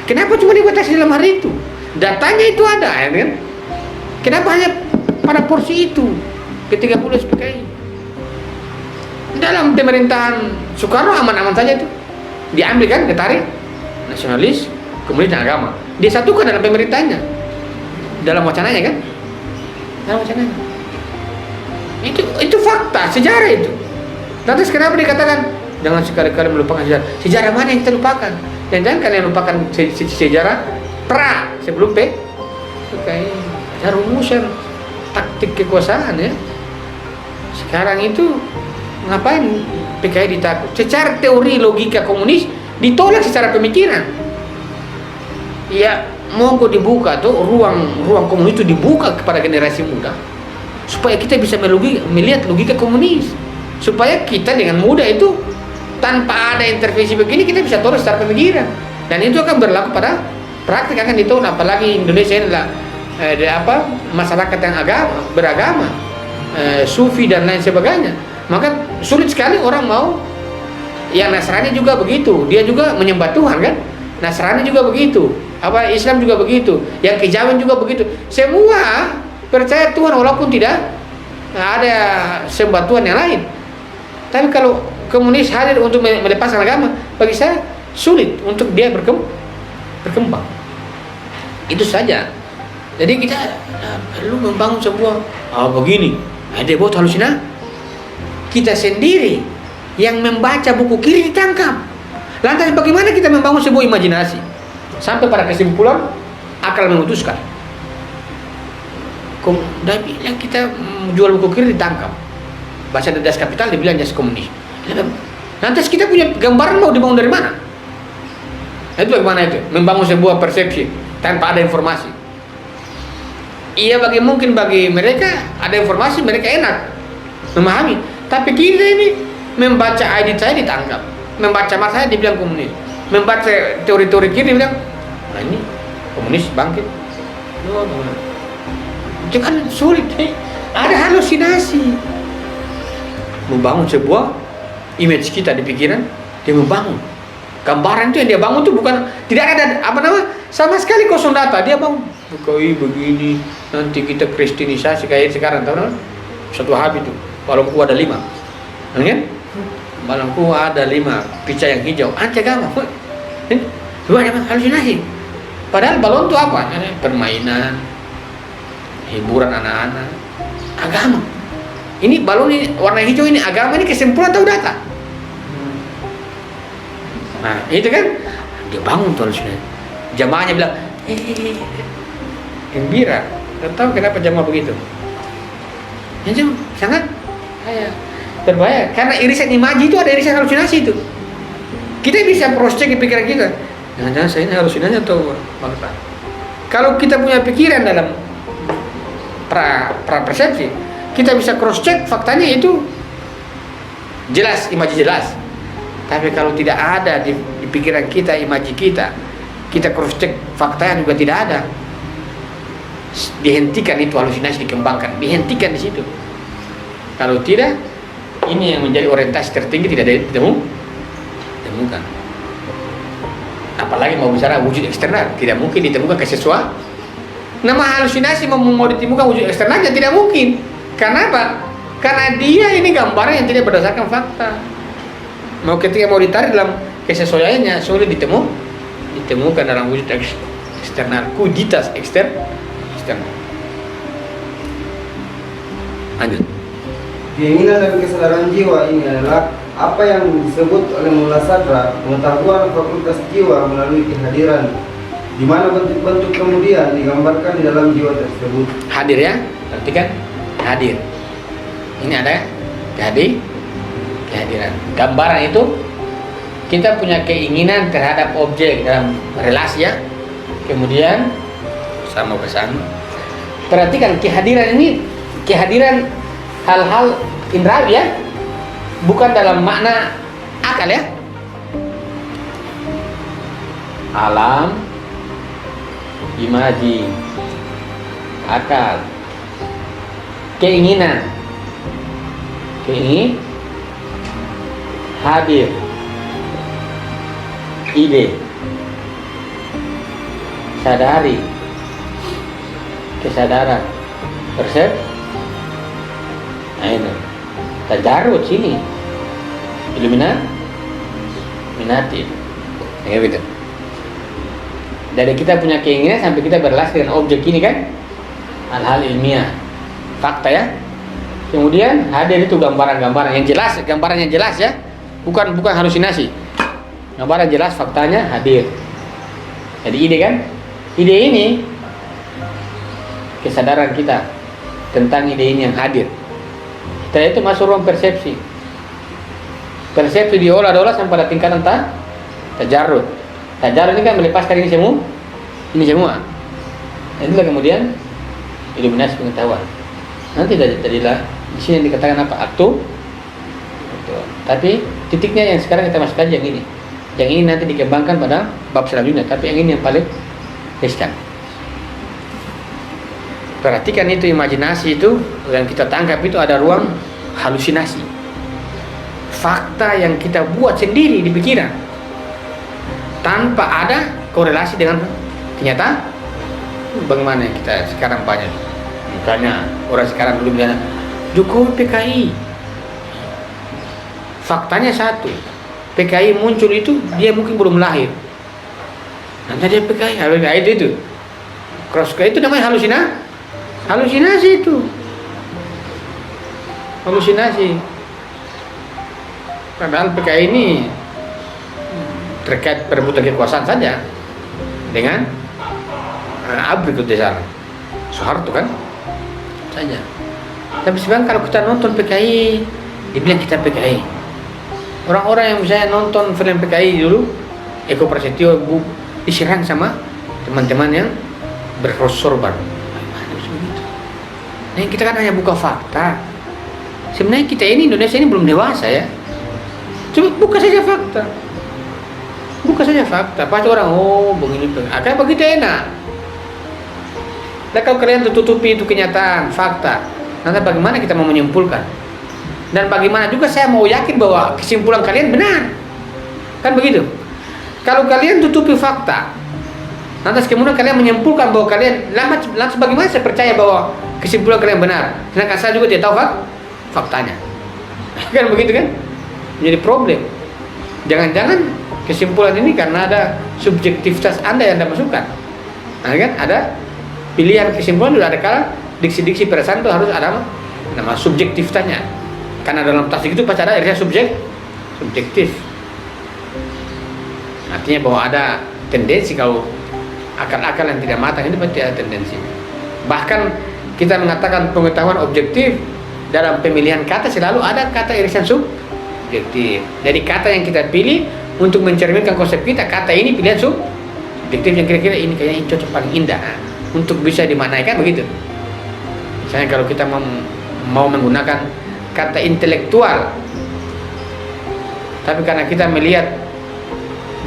Kenapa cuma dibatasi dalam hari itu? Datanya itu ada, ya kan? Kenapa hanya pada porsi itu G30 PKI? Dalam pemerintahan Soekarno aman-aman saja itu. Diambil kan, ditarik nasionalis, komunis dan agama. Disatukan dalam pemerintahnya. Dalam wacananya kan? Dalam wacananya. Itu fakta, sejarah itu. Lantas kenapa dikatakan jangan sekali-kali melupakan sejarah? Sejarah mana yang kita lupakan? Dan jangan kalian lupakan sejarah sebelum PKI. Ada rumusan taktik kekuasaan ya. Sekarang itu ngapain PKI ditakut? Secara teori logika komunis ditolak secara pemikiran. Ya, monggo dibuka tuh ruang komunis itu dibuka kepada generasi muda supaya kita bisa melihat logika komunis, supaya kita dengan mudah itu tanpa ada intervensi begini kita bisa tolak secara pemikiran, dan itu akan berlaku pada praktik akan ditolak. Apalagi Indonesia adalah masyarakat yang beragama, sufi dan lain sebagainya, maka sulit sekali orang mau. Yang Nasrani juga begitu, dia juga menyembah Tuhan kan, Nasrani juga begitu, Islam juga begitu, yang kejawen juga begitu, semua percaya Tuhan walaupun tidak ada sembah Tuhan yang lain. Tapi kalau komunis hadir untuk melepaskan agama, bagi saya sulit untuk dia berkembang. Itu saja. Jadi kita perlu membangun sebuah begini, ada buat halusinasi. Kita sendiri yang membaca buku kiri ditangkap. Lantas bagaimana kita membangun sebuah imajinasi? sampai pada kesimpulan akal memutuskan. Dia bilang kita jual buku kiri ditangkap, bahasa Das Kapital dibilang jas komunis. Lantas kita punya gambaran mau dibangun dari mana? Itu bagaimana itu? Membangun sebuah persepsi tanpa ada informasi. Iya, mungkin bagi mereka ada informasi, mereka enak memahami. Tapi kita ini membaca ID saya ditangkap, membaca mas saya dibilang komunis, membaca teori-teori kiri dibilang, nah ini komunis bangkit. Itu kan sulit, ada halusinasi. Membangun sebuah image kita di pikiran, dia membangun gambaran itu yang dia bangun itu bukan, tidak ada sama sekali kosong data. Dia bangun BKI begini, nanti kita kristenisasi kayak sekarang, tahu kan? Satu habis itu balonku ada 5, kan? Balonku ada 5 pica yang hijau, anti agama. Itu ada halusinasi. Padahal balon itu apa? Permainan, hiburan anak-anak, agama. Ini balon ini warna hijau, ini agama, ini kesimpulan atau data? Nah itu kan dia bangun tuh halusinasi. Jamaahnya bilang gembira. Nggak tahu kenapa jamaah begitu. Yang sangat berbahaya karena irisan imaji itu ada irisan halusinasi itu. Kita bisa cross check di pikiran kita. Jangan-jangan saya ini halusinasi atau fakta. Kalau kita punya pikiran dalam pra persepsi, kita bisa cross check faktanya itu jelas, imaji jelas. Tapi kalau tidak ada di pikiran kita, imaji kita cross check faktanya juga tidak ada. Dihentikan itu halusinasi, dikembangkan, dihentikan di situ. Kalau tidak, ini yang menjadi orientasi tertinggi tidak ditemukan. Apalagi mau bicara wujud eksternal, tidak mungkin ditemukan kesesuaian. Nama halusinasi mau ditemukan wujud eksternalnya tidak mungkin. Karena apa? Karena dia ini gambaran yang tidak berdasarkan fakta. Mau ketika mau ditarik dalam kesesuaiannya sulit ditemukan dalam wujud eksternal, kuditas eksternal. Lanjut. Keinginan dan kesadaran jiwa ini adalah apa yang disebut oleh Mula Sadra pengetahuan fakultas jiwa melalui kehadiran, di mana bentuk-bentuk kemudian digambarkan di dalam jiwa tersebut. Hadir ya, berarti kan hadir. Ini ada kehadiran. Gambaran itu kita punya keinginan terhadap objek dalam relasi ya. Kemudian sama pesan. Perhatikan kehadiran ini, kehadiran hal-hal indrawi ya, bukan dalam makna akal ya. Alam, imaji, akal, keinginan, hadir, ide, sadari, kesadaran, persepsi. Nah ini tajarut sini, iluminatif, kayak gitu. Dari kita punya keinginan sampai kita berrelasi dengan objek ini kan, hal-hal ilmiah, fakta ya. Kemudian hadir itu gambaran-gambaran yang jelas, gambaran yang jelas ya, bukan halusinasi. Gambaran jelas, faktanya hadir. Jadi ide kan, ide ini kesadaran kita tentang ide ini yang hadir. Setelah itu masuk ruang persepsi. Persepsi diolah-olah sampai pada tingkatan tajarut. Tajarut ini kan melepaskan ini semua. Itulah kemudian iluminasi pengetahuan. Nanti jadilah di sini yang dikatakan apa? Aktu. Tapi titiknya yang sekarang kita masukkan yang ini. Yang ini nanti dikembangkan pada bab selanjutnya. Tapi yang ini yang paling riskan. Perhatikan itu imajinasi itu yang kita tangkap itu ada ruang halusinasi. Fakta yang kita buat sendiri di pikiran tanpa ada korelasi dengan kenyataan. Bagaimana kita sekarang banyak, misalnya orang sekarang dulu misalnya Jokowi PKI, faktanya satu, PKI muncul itu dia mungkin belum lahir, nanti dia PKI itu cross itu namanya halusinasi itu, halusinasi. Padahal PKI ini terkait perebutan kekuasaan saja, dengan ABRI ikut di sana, Soeharto kan saja. Tapi sebenarnya kalau kita nonton PKI, dibilang kita PKI. Orang-orang yang misalnya nonton film PKI dulu, Eko Prasetyo, diserang sama teman-teman yang bersorban. Nah, kita kan hanya buka fakta. Sebenarnya kita ini Indonesia ini belum dewasa ya. Coba buka saja fakta. Buka saja fakta. Pasti orang begini. Akan begitu enak. Dan kalau kalian tutupi itu kenyataan, fakta, nanti bagaimana kita mau menyimpulkan? Dan bagaimana juga saya mau yakin bahwa kesimpulan kalian benar. Kan begitu. Kalau kalian tutupi fakta, lantas kemudian kalian menyimpulkan bahwa kalian lantas bagaimana saya percaya bahwa kesimpulan kalian benar? Sedangkan saya juga tidak tahu faktanya. Kan begitu kan? Jadi problem. Jangan-jangan kesimpulan ini karena ada subjektivitas Anda yang Anda masukkan. Nah, kan ada pilihan kesimpulan sudah ada kala diksi-diksi perasaan itu harus ada nama subjektivitasnya. Karena dalam tasdik itu pasti ada irisan subjektif. Artinya bahwa ada tendensi kalau akal-akal yang tidak matang itu pasti ada tendensi. Bahkan kita mengatakan pengetahuan objektif dalam pemilihan kata selalu ada kata irisan subjektif. Jadi kata yang kita pilih untuk mencerminkan konsep kita, kata ini pilihan subjektif yang kira-kira ini kayaknya cocok paling indah untuk bisa dimaknaikan begitu. Misalnya kalau kita mau menggunakan kata intelektual, tapi karena kita melihat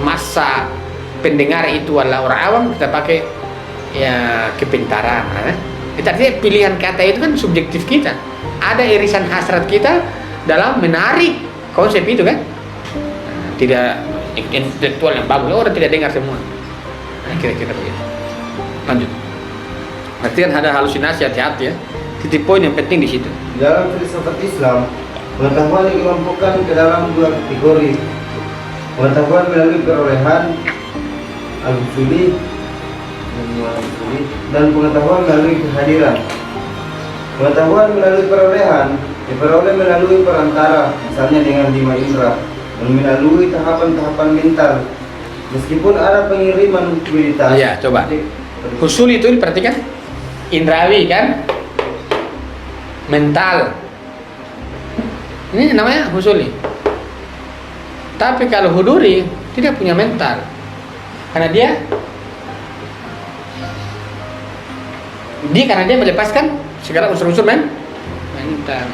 masa pendengar itu adalah orang awam, kita pakai ya kepintaran. Itu artinya pilihan kata itu kan subjektif kita. Ada irisan hasrat kita dalam menarik konsep itu kan. Tidak intelektual yang bagus, orang tidak dengar semua. Nah, kira-kira begitu. Lanjut. Berarti kan ada halusinasi, hati-hati ya. Titik poin yang penting di situ. Dalam filsafat Islam, pengetahuan dikelompokkan ke dalam dua kategori. Pengetahuan melalui perolehan al-usuli dan pengetahuan melalui kehadiran. Pengetahuan melalui perolehan diperoleh melalui perantara, misalnya dengan 5 indera, dan melalui tahapan-tahapan mental. Meskipun ada pengiriman kualitas. Ya, coba. Usul itu diperhatikan indrawi kan, mental. Ini namanya husuli. Tapi kalau huduri tidak punya mental, karena dia karena dia melepaskan segala unsur-unsur mental.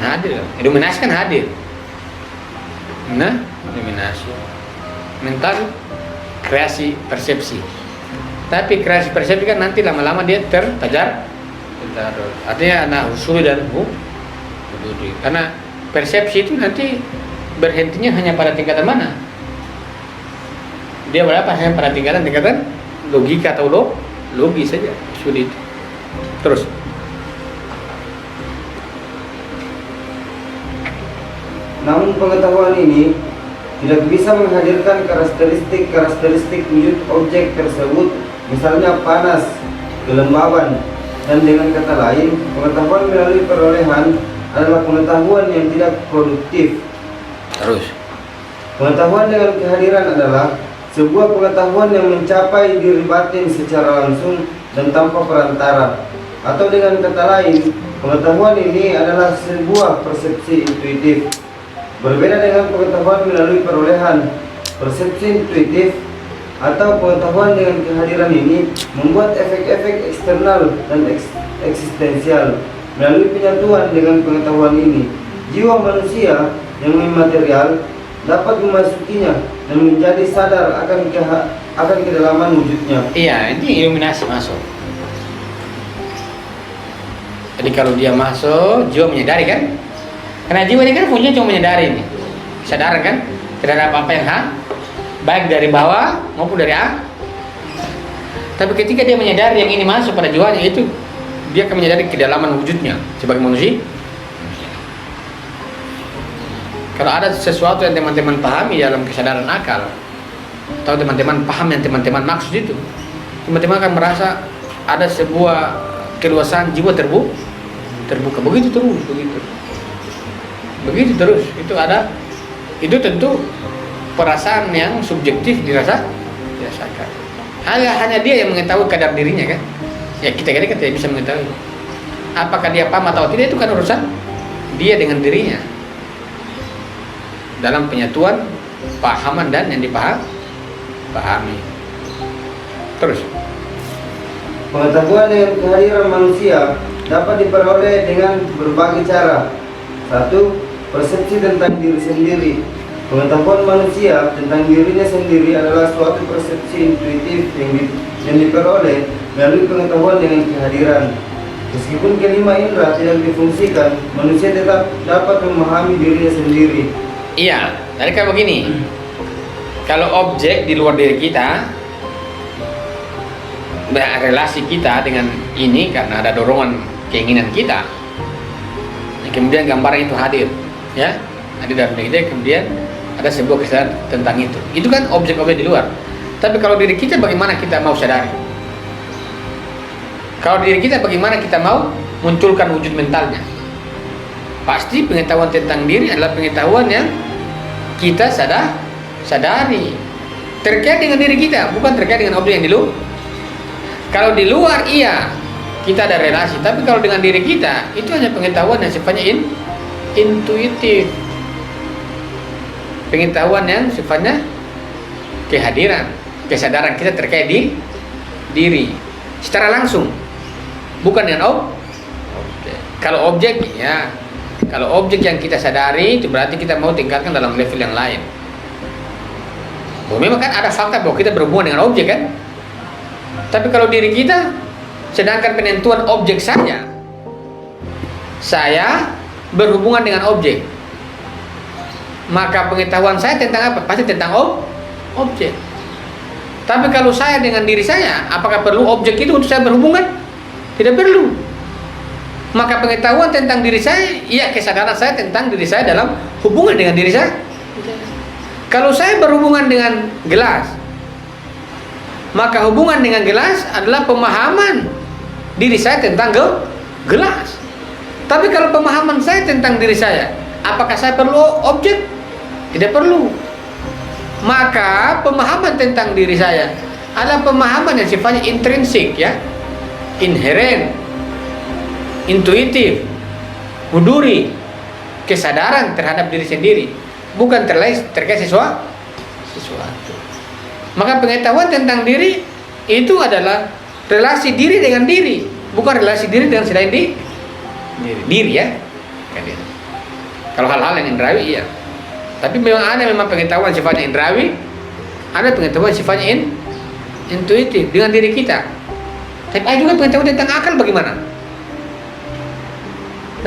Hadir, iluminasi kan hadir. Nah, iluminasi mental, kreasi persepsi. Tapi kreasi persepsi kan nanti lama-lama dia tertajar. Artinya anak husuli dan huduri. Karena persepsi itu nanti berhentinya hanya pada tingkatan mana? Dia berapa? Hanya pada tingkatan logika atau logis saja, sulit. Terus. Namun pengetahuan ini tidak bisa menghadirkan karakteristik wujud objek tersebut, misalnya panas, kelembaban, dan dengan kata lain, pengetahuan melalui perolehan adalah pengetahuan yang tidak produktif. Terus. Pengetahuan dengan kehadiran adalah sebuah pengetahuan yang mencapai diri batin secara langsung dan tanpa perantara. Atau dengan kata lain, pengetahuan ini adalah sebuah persepsi intuitif. Berbeda dengan pengetahuan melalui perolehan, persepsi intuitif atau pengetahuan dengan kehadiran ini membuat efek-efek eksternal dan eksistensial. Melalui penyatuan dengan pengetahuan ini, jiwa manusia yang imaterial dapat memasukinya dan menjadi sadar akan kedalaman wujudnya. Iya, ini iluminasi masuk. Jadi kalau dia masuk, jiwa menyadari kan? Karena jiwa ini kan fungsinya cuma menyadari nih, sadar kan? Terhadap apa yang baik dari bawah maupun dari Tapi ketika dia menyadari yang ini masuk pada jiwanya, itu dia akan menyadari kedalaman wujudnya sebagai manusia. Kalau ada sesuatu yang teman-teman pahami dalam kesadaran akal, atau teman-teman paham yang teman-teman maksud itu, teman-teman akan merasa ada sebuah keluasan jiwa terbuka. Begitu terus. Itu tentu perasaan yang subjektif dirasakan. Hanya dia yang mengetahui kadar dirinya kan. Ya kita tidak bisa mengetahui. Apakah dia paham atau tidak itu kan urusan dia dengan dirinya. Dalam penyatuan, pahaman dan yang dipahami. Terus. Pengetahuan dengan kehadiran manusia dapat diperoleh dengan berbagai cara. 1. Persepsi tentang diri sendiri. Pengetahuan manusia tentang dirinya sendiri adalah suatu persepsi intuitif yang diperoleh melalui pengetahuan dengan kehadiran. Meskipun kelima indera tidak difungsikan, manusia tetap dapat memahami dirinya sendiri. Iya, jadi kayak begini. Kalau objek di luar diri kita, relasi kita dengan ini karena ada dorongan keinginan kita, kemudian gambaran itu hadir, ya, hadir dalam diri kita, kemudian ada sebuah kesadaran tentang itu. Itu kan objek-objek di luar. Tapi kalau diri kita, bagaimana kita mau sadari? Kalau diri kita, bagaimana kita mau munculkan wujud mentalnya? Pasti pengetahuan tentang diri adalah pengetahuan yang kita sadari, terkait dengan diri kita, bukan terkait dengan objek yang di luar. Kalau di luar iya kita ada relasi, tapi kalau dengan diri kita itu hanya pengetahuan yang sifatnya intuitif, pengetahuan yang sifatnya kehadiran, kesadaran kita terkait di diri secara langsung, bukan dengan objek. Kalau objek ya, kalau objek yang kita sadari itu berarti kita mau tingkatkan dalam level yang lain. Memang kan ada fakta bahwa kita berhubungan dengan objek kan. Tapi kalau diri kita, sedangkan penentuan objek saja, saya berhubungan dengan objek, maka pengetahuan saya tentang apa? Pasti tentang objek. Tapi kalau saya dengan diri saya, apakah perlu objek itu untuk saya berhubungan? Tidak perlu. Maka pengetahuan tentang diri saya, iya kesadaran saya tentang diri saya dalam hubungan dengan diri saya. Kalau saya berhubungan dengan gelas, maka hubungan dengan gelas adalah pemahaman diri saya tentang gelas. Tapi kalau pemahaman saya tentang diri saya, apakah saya perlu objek? Tidak perlu. Maka pemahaman tentang diri saya adalah pemahaman yang sifatnya intrinsik, ya, inheren, intuitif, huduri, kesadaran terhadap diri sendiri, bukan terkait sesuatu. Maka pengetahuan tentang diri itu adalah relasi diri dengan diri, bukan relasi diri dengan selain diri, ya. Kalau hal-hal yang indrawi iya. Tapi memang ada pengetahuan sifatnya indrawi, ada pengetahuan sifatnya intuitif dengan diri kita. Tapi ada juga pengetahuan tentang akal bagaimana?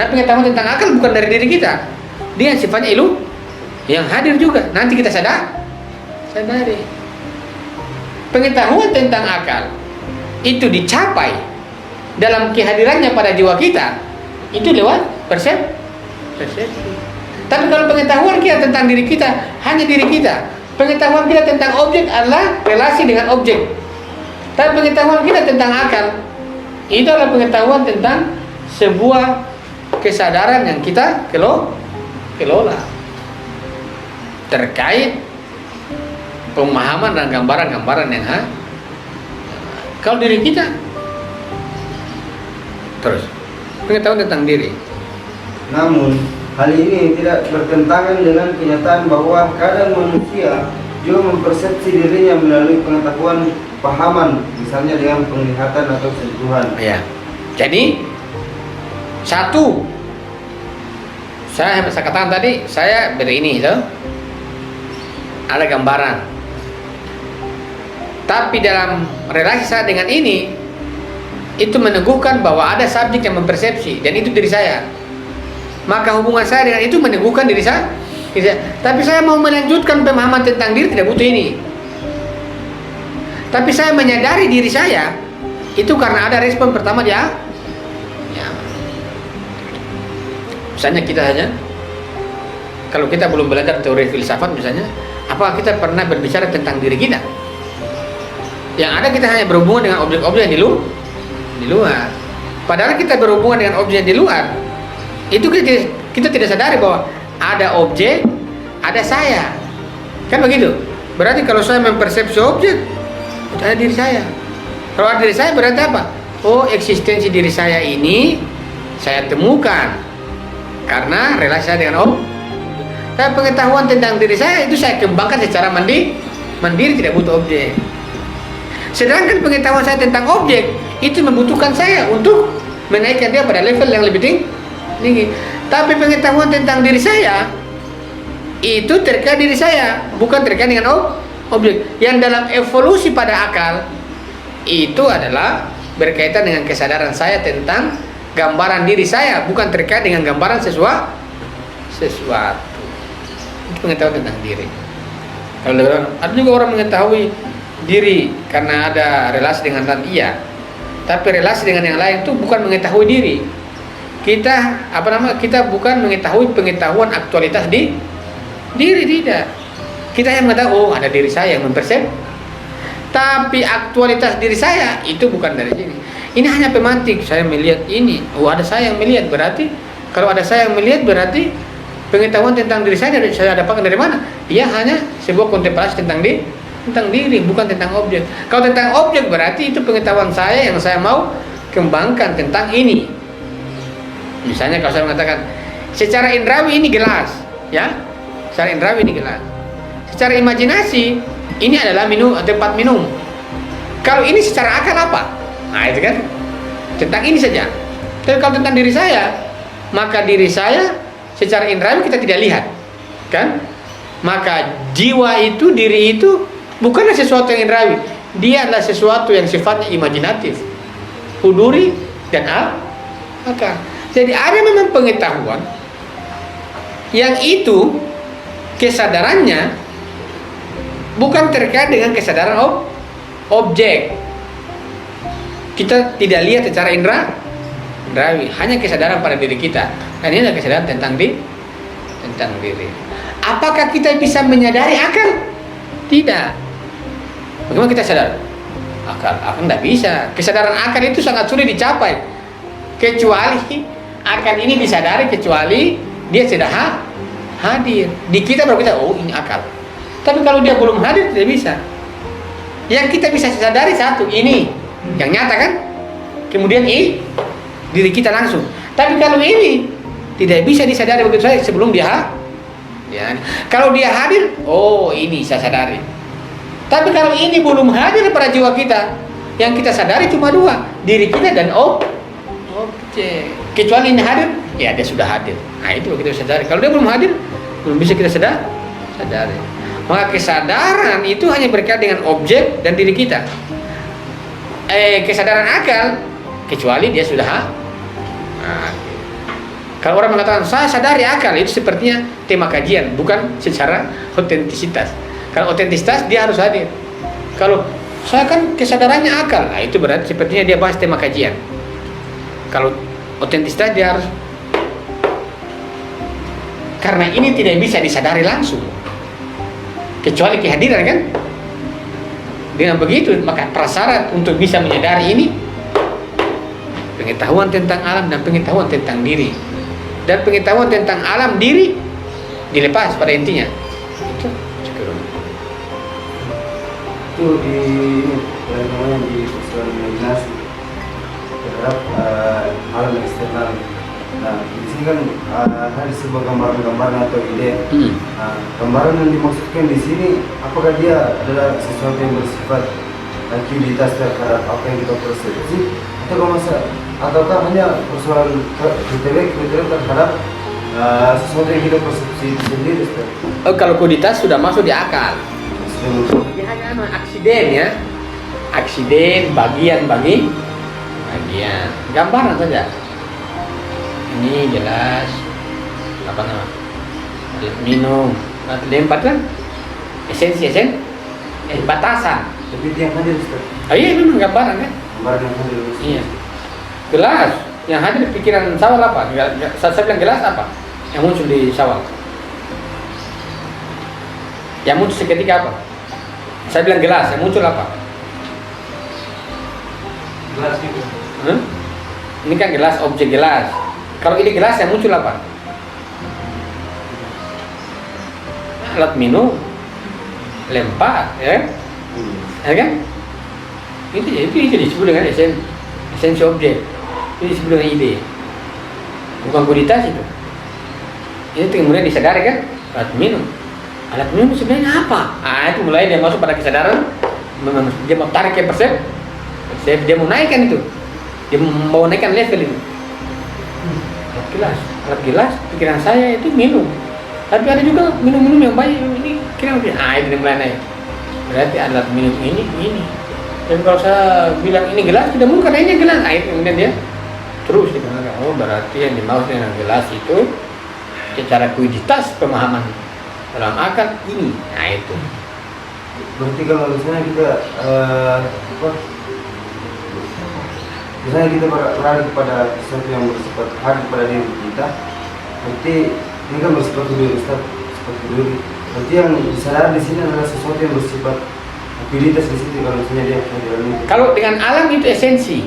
Nah, pengetahuan tentang akal bukan dari diri kita, dia sifatnya yang hadir juga. Nanti kita sadari. Pengetahuan tentang akal itu dicapai dalam kehadirannya pada jiwa kita itu lewat persepsi. Tapi kalau pengetahuan kita tentang diri kita hanya diri kita, pengetahuan kita tentang objek adalah relasi dengan objek. Tapi pengetahuan kita tentang akal itu adalah pengetahuan tentang sebuah kesadaran yang kita kelola terkait pemahaman dan gambaran-gambaran yang kalau diri kita terus pengetahuan tentang diri. Namun hal ini tidak bertentangan dengan kenyataan bahwa kadang manusia juga mempersepsi dirinya melalui pengetahuan pahaman, misalnya dengan penglihatan atau sentuhan. Ya. Jadi satu, saya katakan tadi saya begini itu ada gambaran. Tapi dalam relasi saya dengan ini, itu meneguhkan bahwa ada subjek yang mempersepsi, dan itu diri saya. Maka hubungan saya dengan itu meneguhkan diri saya. Tapi saya mau melanjutkan pemahaman tentang diri, tidak butuh ini. Tapi saya menyadari diri saya, itu karena ada respon pertama dia. Ya. Misalnya kita saja, kalau kita belum belajar teori filsafat misalnya, apakah kita pernah berbicara tentang diri kita? Yang ada kita hanya berhubungan dengan objek-objek yang di luar. Padahal kita berhubungan dengan objek yang di luar, itu kita tidak sadari bahwa ada objek, ada saya. Kan begitu. Berarti kalau saya mempersepsi objek, Ada diri saya. Kalau ada diri saya berarti apa? Oh, eksistensi diri saya ini saya temukan karena relasi saya dengan Tapi pengetahuan tentang diri saya itu saya kembangkan secara mandiri, tidak butuh objek. Sedangkan pengetahuan saya tentang objek itu membutuhkan saya untuk menaikkan dia pada level yang lebih tinggi. Tapi pengetahuan tentang diri saya itu terkait diri saya, bukan terkait dengan objek. Yang dalam evolusi pada akal itu adalah berkaitan dengan kesadaran saya tentang gambaran diri saya, bukan terkait dengan gambaran sesuatu. Itu pengetahuan tentang diri. Kalau ada juga orang mengetahui diri karena ada relasi dengan Tuhan, iya. Tapi relasi dengan yang lain itu bukan mengetahui diri. Kita bukan mengetahui pengetahuan aktualitas di diri, tidak. Kita yang mengetahui ada diri saya yang mempersep. Tapi aktualitas diri saya itu bukan dari sini. Ini hanya pemantik. Saya melihat ini. Ada saya yang melihat, berarti kalau ada saya yang melihat berarti pengetahuan tentang diri saya dapatkan dari mana? Dia hanya sebuah kontemplasi tentang diri, bukan tentang objek. Kalau tentang objek berarti itu pengetahuan saya yang saya mau kembangkan tentang ini. Misalnya kalau saya mengatakan secara indrawi ini gelas, ya, secara indrawi ini gelas. Secara imajinasi ini adalah tempat minum. Kalau ini secara akal apa? Nah itu kan tentang ini saja. Tapi kalau tentang diri saya, maka diri saya secara indrawi kita tidak lihat, kan? Maka jiwa itu, diri itu bukanlah sesuatu yang indrawi. Dia adalah sesuatu yang sifatnya imajinatif, huduri dan akal. Jadi ada memang pengetahuan yang itu kesadarannya bukan terkait dengan kesadaran objek. Kita tidak lihat secara indrawi, hanya kesadaran pada diri kita. Dan ini adalah kesadaran tentang diri. Apakah kita bisa menyadari akal? Tidak. Bagaimana kita sadar? Akal tidak bisa. Kesadaran akal itu sangat sulit dicapai. Kecuali akal ini disadari, kecuali dia sudah hadir. Di kita baru kita, oh ini akal. Tapi kalau dia belum hadir tidak bisa. Yang kita bisa sadari satu, ini yang nyata kan? Kemudian diri kita langsung. Tapi kalau ini tidak bisa disadari begitu saja sebelum dia ya. Kalau dia hadir, oh ini saya sadari. Tapi kalau ini belum hadir pada jiwa kita, yang kita sadari cuma dua, diri kita dan objek. Kecuali ini hadir, ya dia sudah hadir. Nah itu kita sadari. Kalau dia belum hadir, belum bisa kita sadari. Maka kesadaran itu hanya berkait dengan objek dan diri kita. Kesadaran akal, kecuali dia sudah kalau orang mengatakan saya sadari akal, itu sepertinya tema kajian, bukan secara otentisitas. Kalau otentisitas dia harus hadir. Kalau saya kan kesadarannya akal, nah itu berarti sepertinya dia bahas tema kajian. Kalau otentisitas dia harus, karena ini tidak bisa disadari langsung kecuali kehadiran kan. Dengan begitu maka prasyarat untuk bisa menyadari ini pengetahuan tentang alam dan pengetahuan tentang diri. Dan pengetahuan tentang alam diri dilepas pada intinya. Itu di namanya di persoalan imajinasi terhadap alam eksternal. Nah, di sini kan ada sebuah gambaran atau ide. Gambaran yang dimaksudkan di sini, apakah dia adalah sesuatu yang bersifat aktivitas terhadap apa yang kita persepsi, ataukah hanya persoalan kriteria terhadap sesuatu yang kita persepsi sendiri? Kalau kuditas sudah masuk di akal. Dia hanya aksiden ya, aksiden bagian, gambaran saja. Ini jelas apa nama? Minum, empat kan? Esensi, batasan. Tapi dia yang hadir, Ustaz. Oh iya memang gambaran kan? Gambaran yang hadir. Iya. Gelas yang hadir pikiran Sawal apa? Saya bilang gelas apa? Yang muncul di Sawal. Yang muncul seketika apa? Saya bilang gelas, yang muncul apa? Gelas itu. Ini kan gelas, objek gelas. Kalau ini gelas yang muncul apa? Alat minum, lempar, ya kan? Itu disebut dengan esensi objek. Itu disebut dengan ide. Bukan kualitas itu. Itu kemudian disadari kan? Alat minum. Alat minum sebenarnya apa? Itu mulai dia masuk pada kesadaran. Dia mau tarik ke persep. Dia mau naikkan itu. Dia mau naikkan level itu. Alat gelas. Pikiran saya itu minum. Tapi ada juga minum-minum yang baik. Ini kira itu dia mulai naik. Berarti alat minum ini. Dan kalau saya bilang ini gelas, tidak mungkin lainnya gelas. Kemudian dia terus dikatakan, oh berarti yang dimaksud dengan gelas itu secara kuiditas pemahaman dalam akal ini. Itu. Berarti kalau misalnya kita misalnya kita beralih kepada sesuatu yang bersifat hadir pada diri kita, berarti ini kan bersifat dulu Ustaz, seperti dulu. Berarti yang disadari di sini adalah sesuatu yang bersifat kualitas di situ kalau misalnya dia hadir. Kalau dengan alam itu esensi.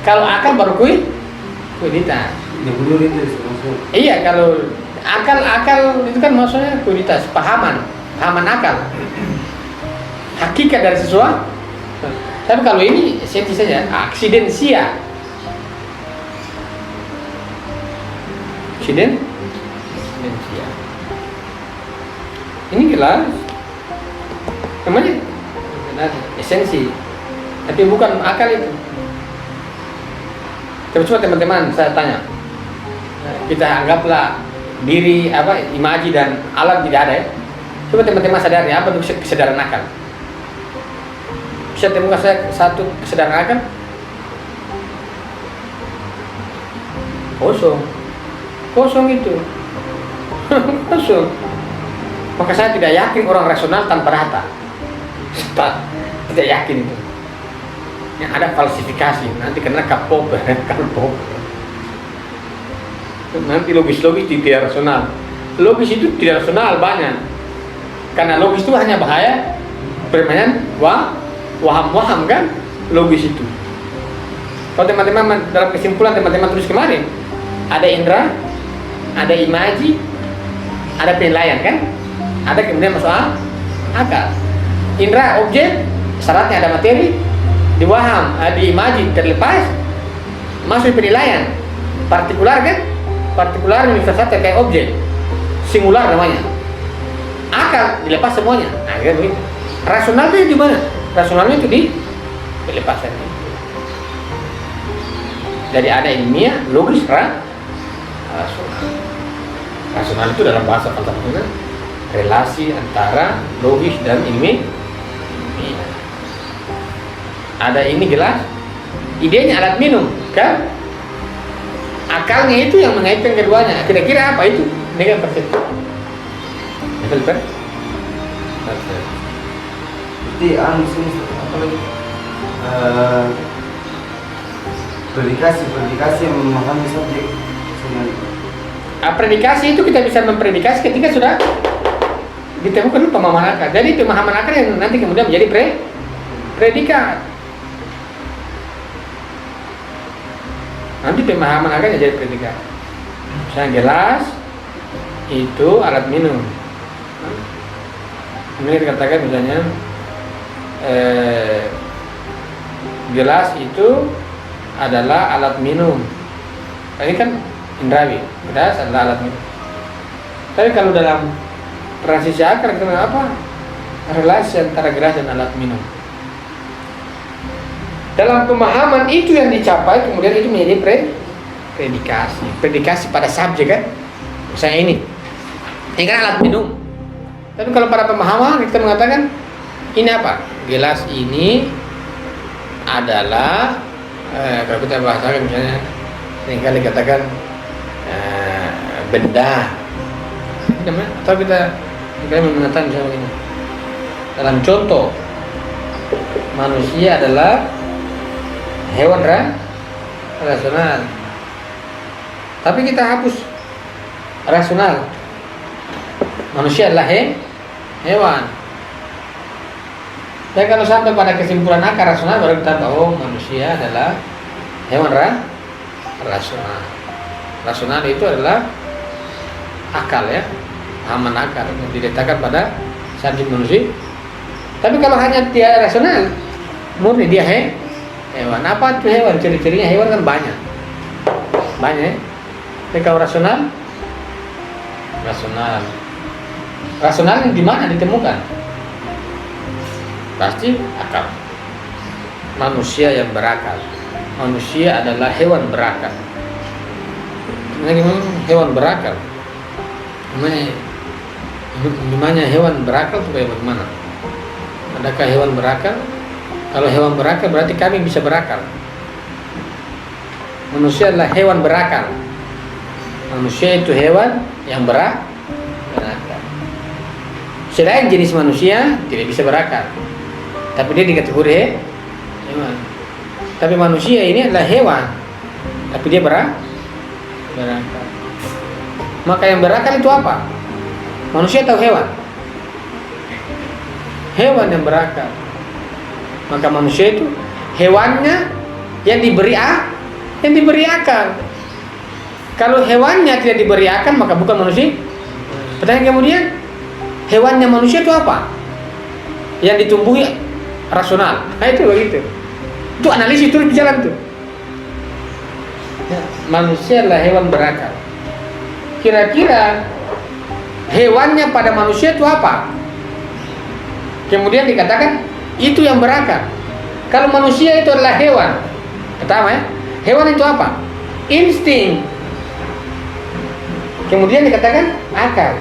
Kalau akal baru kualitas. Yang dulu itu maksudnya. Iya, kalau akal itu kan maksudnya kualitas, pahaman akal. Hakikat dari sesuatu. Tapi kalau ini esensi saja, aksidensia. Aksidensia. Ini gelas. Namanya esensi. Tapi bukan akal itu. Coba teman-teman saya tanya. Kita anggaplah diri imaji dan alam tidak ada ya. Coba teman-teman sadari apa itu kesadaran akal. Bisa temukan saya satu kesadaran akal? Kosong itu. Kosong. Maka saya tidak yakin orang rasional tanpa data. Tidak yakin itu. Yang ada falsifikasi, nanti kena kalpop. Nanti logis tidak rasional. Logis itu tidak rasional banyak. Karena logis itu hanya bahaya permainan waham kan, logis itu. Kalau teman-teman dalam kesimpulan teman-teman tulis kemarin, ada indera, ada imaji, ada penilaian kan, ada kemudian masuk akal. Indera objek, syaratnya ada materi, diwaham, di imaji terlepas, masuk penilaian, partikular kan, partikular universal terkait objek, singular namanya. Akal dilepas semuanya, kan begitu. Rasionalnya di mana? Rasionalnya itu di pelepasan itu. Jadi ada ilmiah, logis, rasional. Rasional itu dalam bahasa falsafah relasi antara logis dan ilmiah. Ada ini gelas, idenya alat minum, kan? Akalnya itu yang mengaitkan keduanya. Kira-kira apa itu? Dengan persepsi. Level persepsi. Jadi apa lagi? Predikasi yang memahami subjek sebenarnya. Predikasi itu kita bisa mempredikasi ketika sudah ditemukan pemahaman akal. Jadi pemahaman akal yang nanti kemudian menjadi predikat. Nanti pemahaman akal jadi predikat. Misalnya gelas itu alat minum. Ini dikatakan misalnya gelas itu adalah alat minum. Ini kan indrawi, gelas adalah alat minum. Tapi kalau dalam transisi akal kita apa? Relasi antara gelas dan alat minum. Dalam pemahaman itu yang dicapai, kemudian itu menjadi predikasi pada subjek kan. Misalnya ini kan alat minum. Tapi kalau pada pemahaman kita mengatakan ini apa? Gelas ini adalah kalau kita bahasakan misalnya seringkali katakan benda. Atau kita mengatakan misalnya ini. Dalam contoh manusia adalah hewan rasional. Tapi kita hapus rasional. Manusia adalah hewan. Dan kalau sampai pada kesimpulan akar rasional baru kita tahu manusia adalah hewan rasional. Rasional itu adalah akal ya, pahaman akal yang diletakkan pada subjek manusia. Tapi kalau hanya tidak rasional, murni dia hewan. Apa tuh hewan? Ciri-cirinya hewan kan banyak. Banyak. Tapi kalau rasional, rasional di mana ditemukan? Pasti akal. Manusia yang berakal. Manusia adalah hewan berakal. Hewan berakal. Namanya hewan berakal itu bagaimana? Adakah hewan berakal? Kalau hewan berakal berarti kami bisa berakal. Manusia adalah hewan berakal. Manusia itu hewan yang berakal. Selain jenis manusia tidak bisa berakal, tapi dia dikategori hewan. Tapi manusia ini adalah hewan, tapi dia berakal. Maka yang berakal itu apa? Manusia atau hewan? Hewan yang berakal. Maka manusia itu hewannya yang diberi akal. Kalau hewannya tidak diberi akal maka bukan manusia. Pertanyaan kemudian, hewannya manusia itu apa? Yang ditumbuhi rasional. Nah itu begitu. Itu analisis terus berjalan tuh. Ya, manusia adalah hewan berakal. Kira-kira hewannya pada manusia itu apa? Kemudian dikatakan itu yang berakal. Kalau manusia itu adalah hewan, pertama ya, hewan itu apa? Insting. Kemudian dikatakan akal.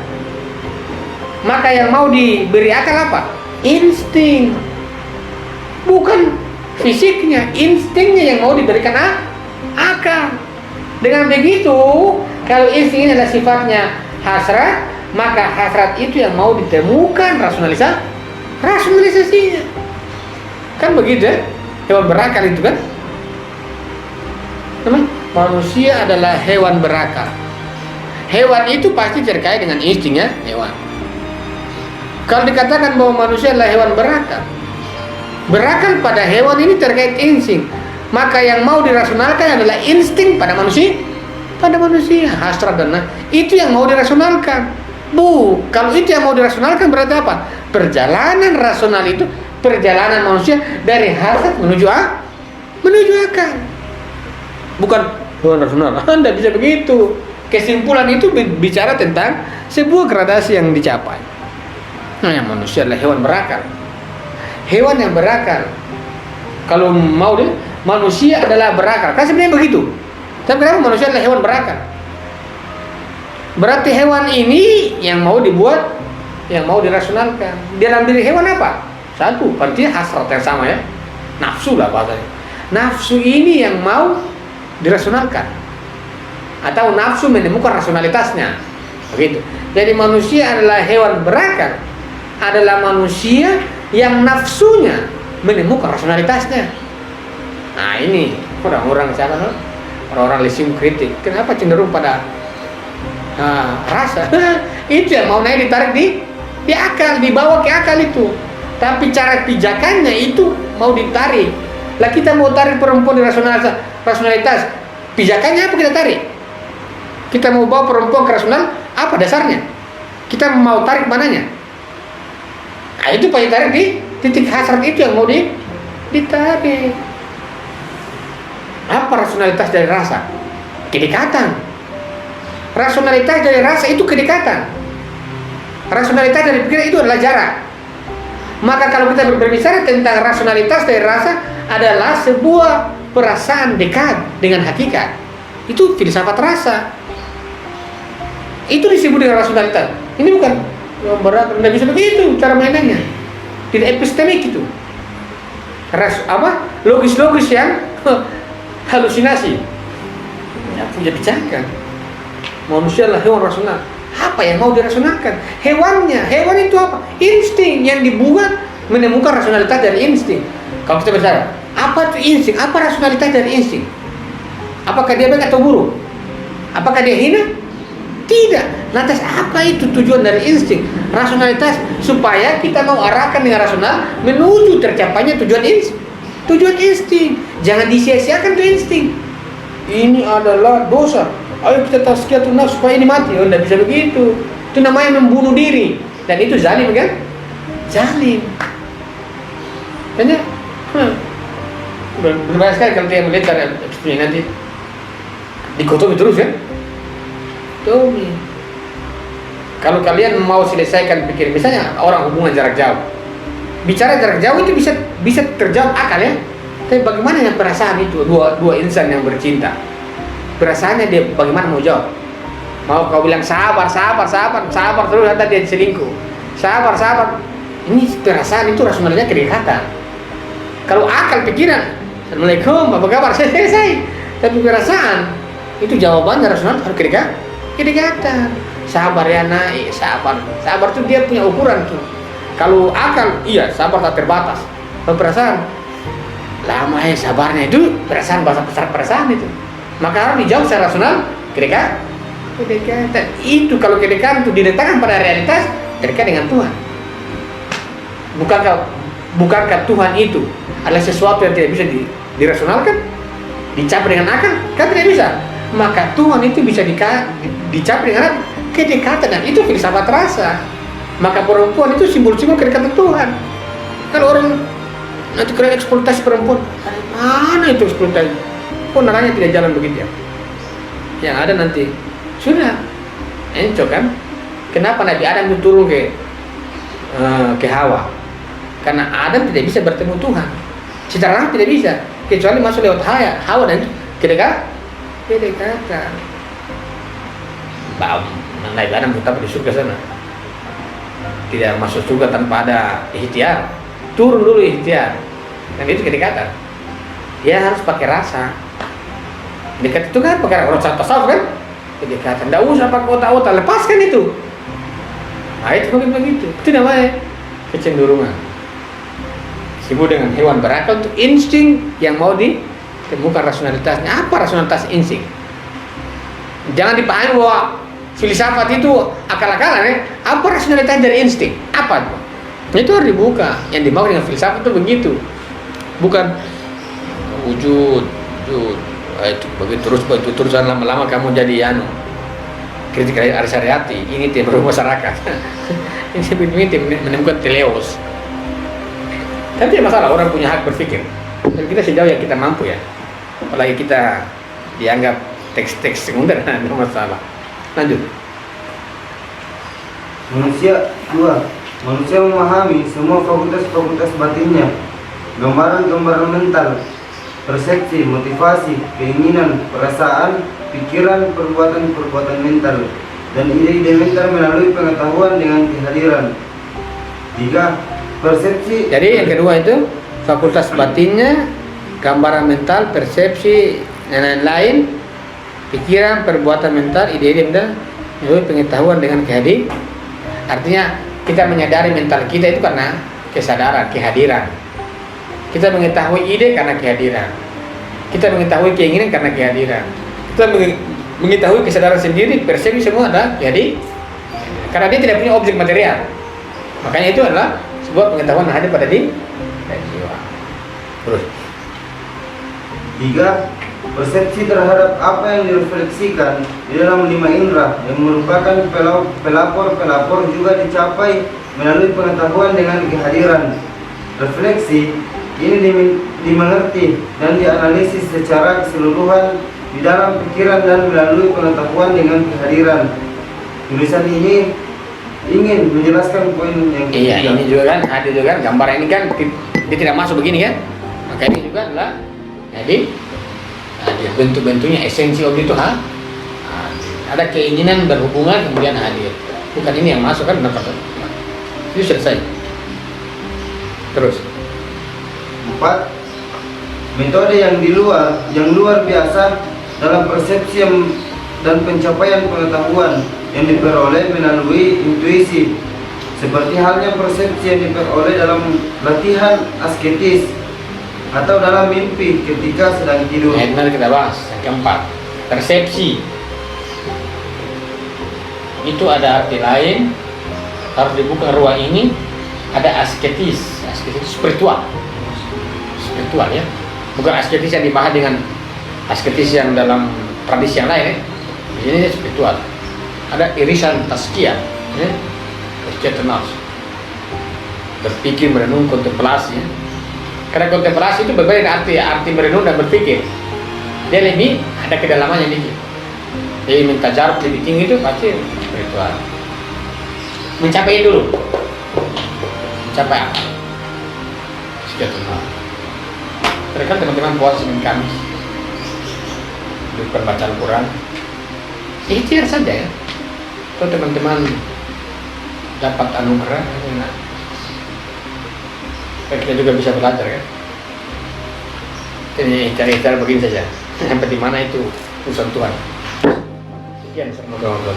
Maka yang mau diberi akal apa? Insting. Bukan fisiknya, instingnya yang mau diberikan akal. Dengan begitu, kalau insting ini adalah sifatnya hasrat, maka hasrat itu yang mau ditemukan rasionalisasinya. Kan begitu ya? Hewan berakal itu kan? Manusia adalah hewan berakal. Hewan itu pasti terkait dengan instingnya hewan. Kalau dikatakan bahwa manusia adalah hewan berakal pada hewan ini terkait insting. Maka yang mau dirasionalkan adalah insting pada manusia. Hasrat dan itu yang mau dirasionalkan. Kalau itu yang mau dirasionalkan berarti apa? Perjalanan rasional itu perjalanan manusia dari hasrat menuju akal. Bukan hewan rasional. Anda bisa begitu. Kesimpulan itu bicara tentang sebuah gradasi yang dicapai. Nah, yang manusia adalah hewan berakal. Hewan yang berakal. Kalau mau deh, manusia adalah berakal. Kan sebenarnya begitu. Tapi kenapa manusia adalah hewan berakal? Berarti hewan ini yang mau dibuat, yang mau dirasionalkan. Dalam diri hewan apa? Satu, berarti hasrat yang sama ya. Nafsu lah bahasanya. Nafsu ini yang mau dirasionalkan. Atau nafsu menemukan rasionalitasnya. Begitu. Jadi manusia adalah hewan berakal. Adalah manusia yang nafsunya menemukan rasionalitasnya. Nah ini orang-orang sana, orang-orang lisim kritik. Kenapa cenderung pada rasa? Itu yang mau naik ditarik di akal, dibawa ke akal itu. Tapi cara pijakannya itu mau ditarik. Lah kita mau tarik perempuan di rasionalitas. Pijakannya apa kita tarik? Kita mau bawa perempuan ke rasional, apa dasarnya? Kita mau tarik mananya? Nah itu pasti tarik di titik hasrat itu yang mau ditarik. Apa rasionalitas dari rasa? Kedekatan. Rasionalitas dari rasa itu kedekatan. Rasionalitas dari pikiran itu adalah jarak. Maka kalau kita berbicara tentang rasionalitas dari rasa adalah sebuah perasaan dekat dengan hakikat. Itu filsafat rasa. Itu disebut dengan rasionalitas. Ini bukan berat, tidak bisa begitu cara mainannya. Tidak epistemik itu. Logis-logis yang halusinasi. Ya punya bicara. Manusia adalah hewan rasional. Apa yang mau dirasionalkan? Hewannya. Hewan itu apa? Insting yang dibuat menemukan rasionalitas dari insting. Kalau kita bicara, apa itu insting? Apa rasionalitas dari insting? Apakah dia baik atau buruk? Apakah dia hina? Tidak. Lantas apa itu tujuan dari insting? Rasionalitas supaya kita mau arahkan dengan rasional menuju tercapainya tujuan insting. Jangan disia-siakan tuh insting. Ini adalah dosa. Ayo kita tazkiyatun nafs supaya ini mati. Oh, tidak bisa begitu. Itu namanya membunuh diri. Dan itu zalim kan? Zalim. Karena Berbahaya sekali kalau dia melihat cara ekspresinya nanti dikotomi terus ya. Tuh. Kalau kalian mau selesaikan pikir, misalnya orang hubungan jarak jauh, bicara jarak jauh itu bisa terjawab akal ya. Tapi bagaimana yang perasaan itu dua insan yang bercinta, perasaannya dia bagaimana mau jawab? Mau kau bilang sabar terus nanti dia selingkuh, sabar. Ini perasaan itu rasionalnya kedekatan. Kalau akal pikiran, assalamualaikum apa kabar selesai. Tapi perasaan itu jawabannya rasional harus kedekatan. Sabar ya naik, sabar tuh dia punya ukuran tuh. Kalau akal iya sabar tak terbatas. Kalau perasaan lama ya sabarnya itu perasaan bahasa besar perasaan itu. Maka harus dijawab secara rasional kedekatan. Itu kalau kedekatan itu diletakkan pada realitas terkait dengan Tuhan. Bukankah Tuhan itu adalah sesuatu yang tidak bisa dirasionalkan, dicapai dengan akal? Kan tidak bisa. Maka Tuhan itu bisa dicapai dengan kedekatan, dan itu filsafat rasa. Maka perempuan itu simbol-simbol kedekatan Tuhan. Kalau orang nanti kira eksploitasi perempuan, mana itu eksploitasi? Kok neranya tidak jalan begitu ya? Yang ada nanti sudah encok kan? Kenapa Nabi Adam itu turun ke Hawa? Karena Adam tidak bisa bertemu Tuhan. Secara langsung tidak bisa, kecuali masuk lewat Hawa dan kedekatan. Nabi Adam tetap di surga sana. Tidak masuk surga tanpa ada ikhtiar. Turun dulu ikhtiar. Dan itu kedekatan. Dia harus pakai rasa. Dekat itu kan pakai orang tasawuf kan? Kedekatan. Tidak usah pakai otak-otak, lepaskan itu. Nah itu begitu. Itu namanya kecenderungan. Disebut dengan hewan berakal itu insting yang mau ditemukan rasionalitasnya. Apa rasionalitas insting? Jangan dipahami bahwa filsafat itu akal-akalan ya. Apa rasionalitas dari insting? Apa itu? Itu harus dibuka. Yang dimau dengan filsafat itu begitu. Bukan wujud. Itu begitu terus lama-lama kamu jadi kritik Arisariati. Ini tim masyarakat. Ini tim menemukan teleos. Tapi tidak masalah, orang punya hak berpikir. Dan kita sejauh yang kita mampu ya. Apalagi kita dianggap teks-teks sekunder, tidak masalah. Lanjut. Manusia memahami semua fakultas-fakultas batinnya, gambaran-gambaran mental, persepsi, motivasi, keinginan, perasaan, pikiran, perbuatan-perbuatan mental, dan ide-ide mental melalui pengetahuan dengan kehadiran. 3. Persepsi. Jadi yang kedua itu fakultas batinnya, gambaran mental, persepsi, dan lain-lain, pikiran, perbuatan mental, ide-ide mental, melalui pengetahuan dengan kehadiran. Artinya kita menyadari mental kita itu karena kesadaran, kehadiran. Kita mengetahui ide karena kehadiran. Kita mengetahui keinginan karena kehadiran. Kita mengetahui kesadaran sendiri, persepsi semua ada jadi karena dia tidak punya objek material. Makanya itu adalah sebuah pengetahuan yang hadir pada jiwa. Terus 3. Persepsi terhadap apa yang direfleksikan di dalam 5 indera yang merupakan pelapor juga dicapai melalui pengetahuan dengan kehadiran. Refleksi ini dimengerti dan dianalisis secara keseluruhan di dalam pikiran dan melalui pengetahuan dengan kehadiran. Tulisan ini ingin menjelaskan poin yang ini juga kan hadir juga kan, gambar ini kan dia tidak masuk begini kan, maka ini juga adalah jadi hadir bentuk-bentuknya esensi objek itu ada keinginan berhubungan kemudian hadir, bukan ini yang masuk kan, dapat itu selesai. Terus 4. Metode yang luar biasa dalam persepsi dan pencapaian pengetahuan yang diperoleh melalui intuisi, seperti halnya persepsi yang diperoleh dalam latihan asketis atau dalam mimpi ketika sedang tidur. Mari kita bahas yang keempat, persepsi itu ada arti lain, harus dibuka ruang ini. Ada asketis itu spiritual ya, bukan asketis yang dibahas dengan asketis yang dalam tradisi yang lain ya. Di sini spiritual. Ada irisan tazkiyah, tazkiyah nafs, berpikir, merenung, kontemplasi. Karena kontemplasi itu berbeda arti merenung dan berpikir. Dia lebih ada kedalamannya dikit. Jadi minta jarak lebih tinggi itu pasti spiritual. Mencapai dulu. Mencapai apa? Sudah tenang. Mereka teman-teman puasa Senin Kamis. Bukan baca Al-Quran. Ikhtiar saja ya. Kalau teman-teman dapat anugerah, enak. Kita juga bisa belajar kan. Ini ikhtiar begini saja. Sampai di mana itu urusan Tuhan. Sekian, semoga Allah.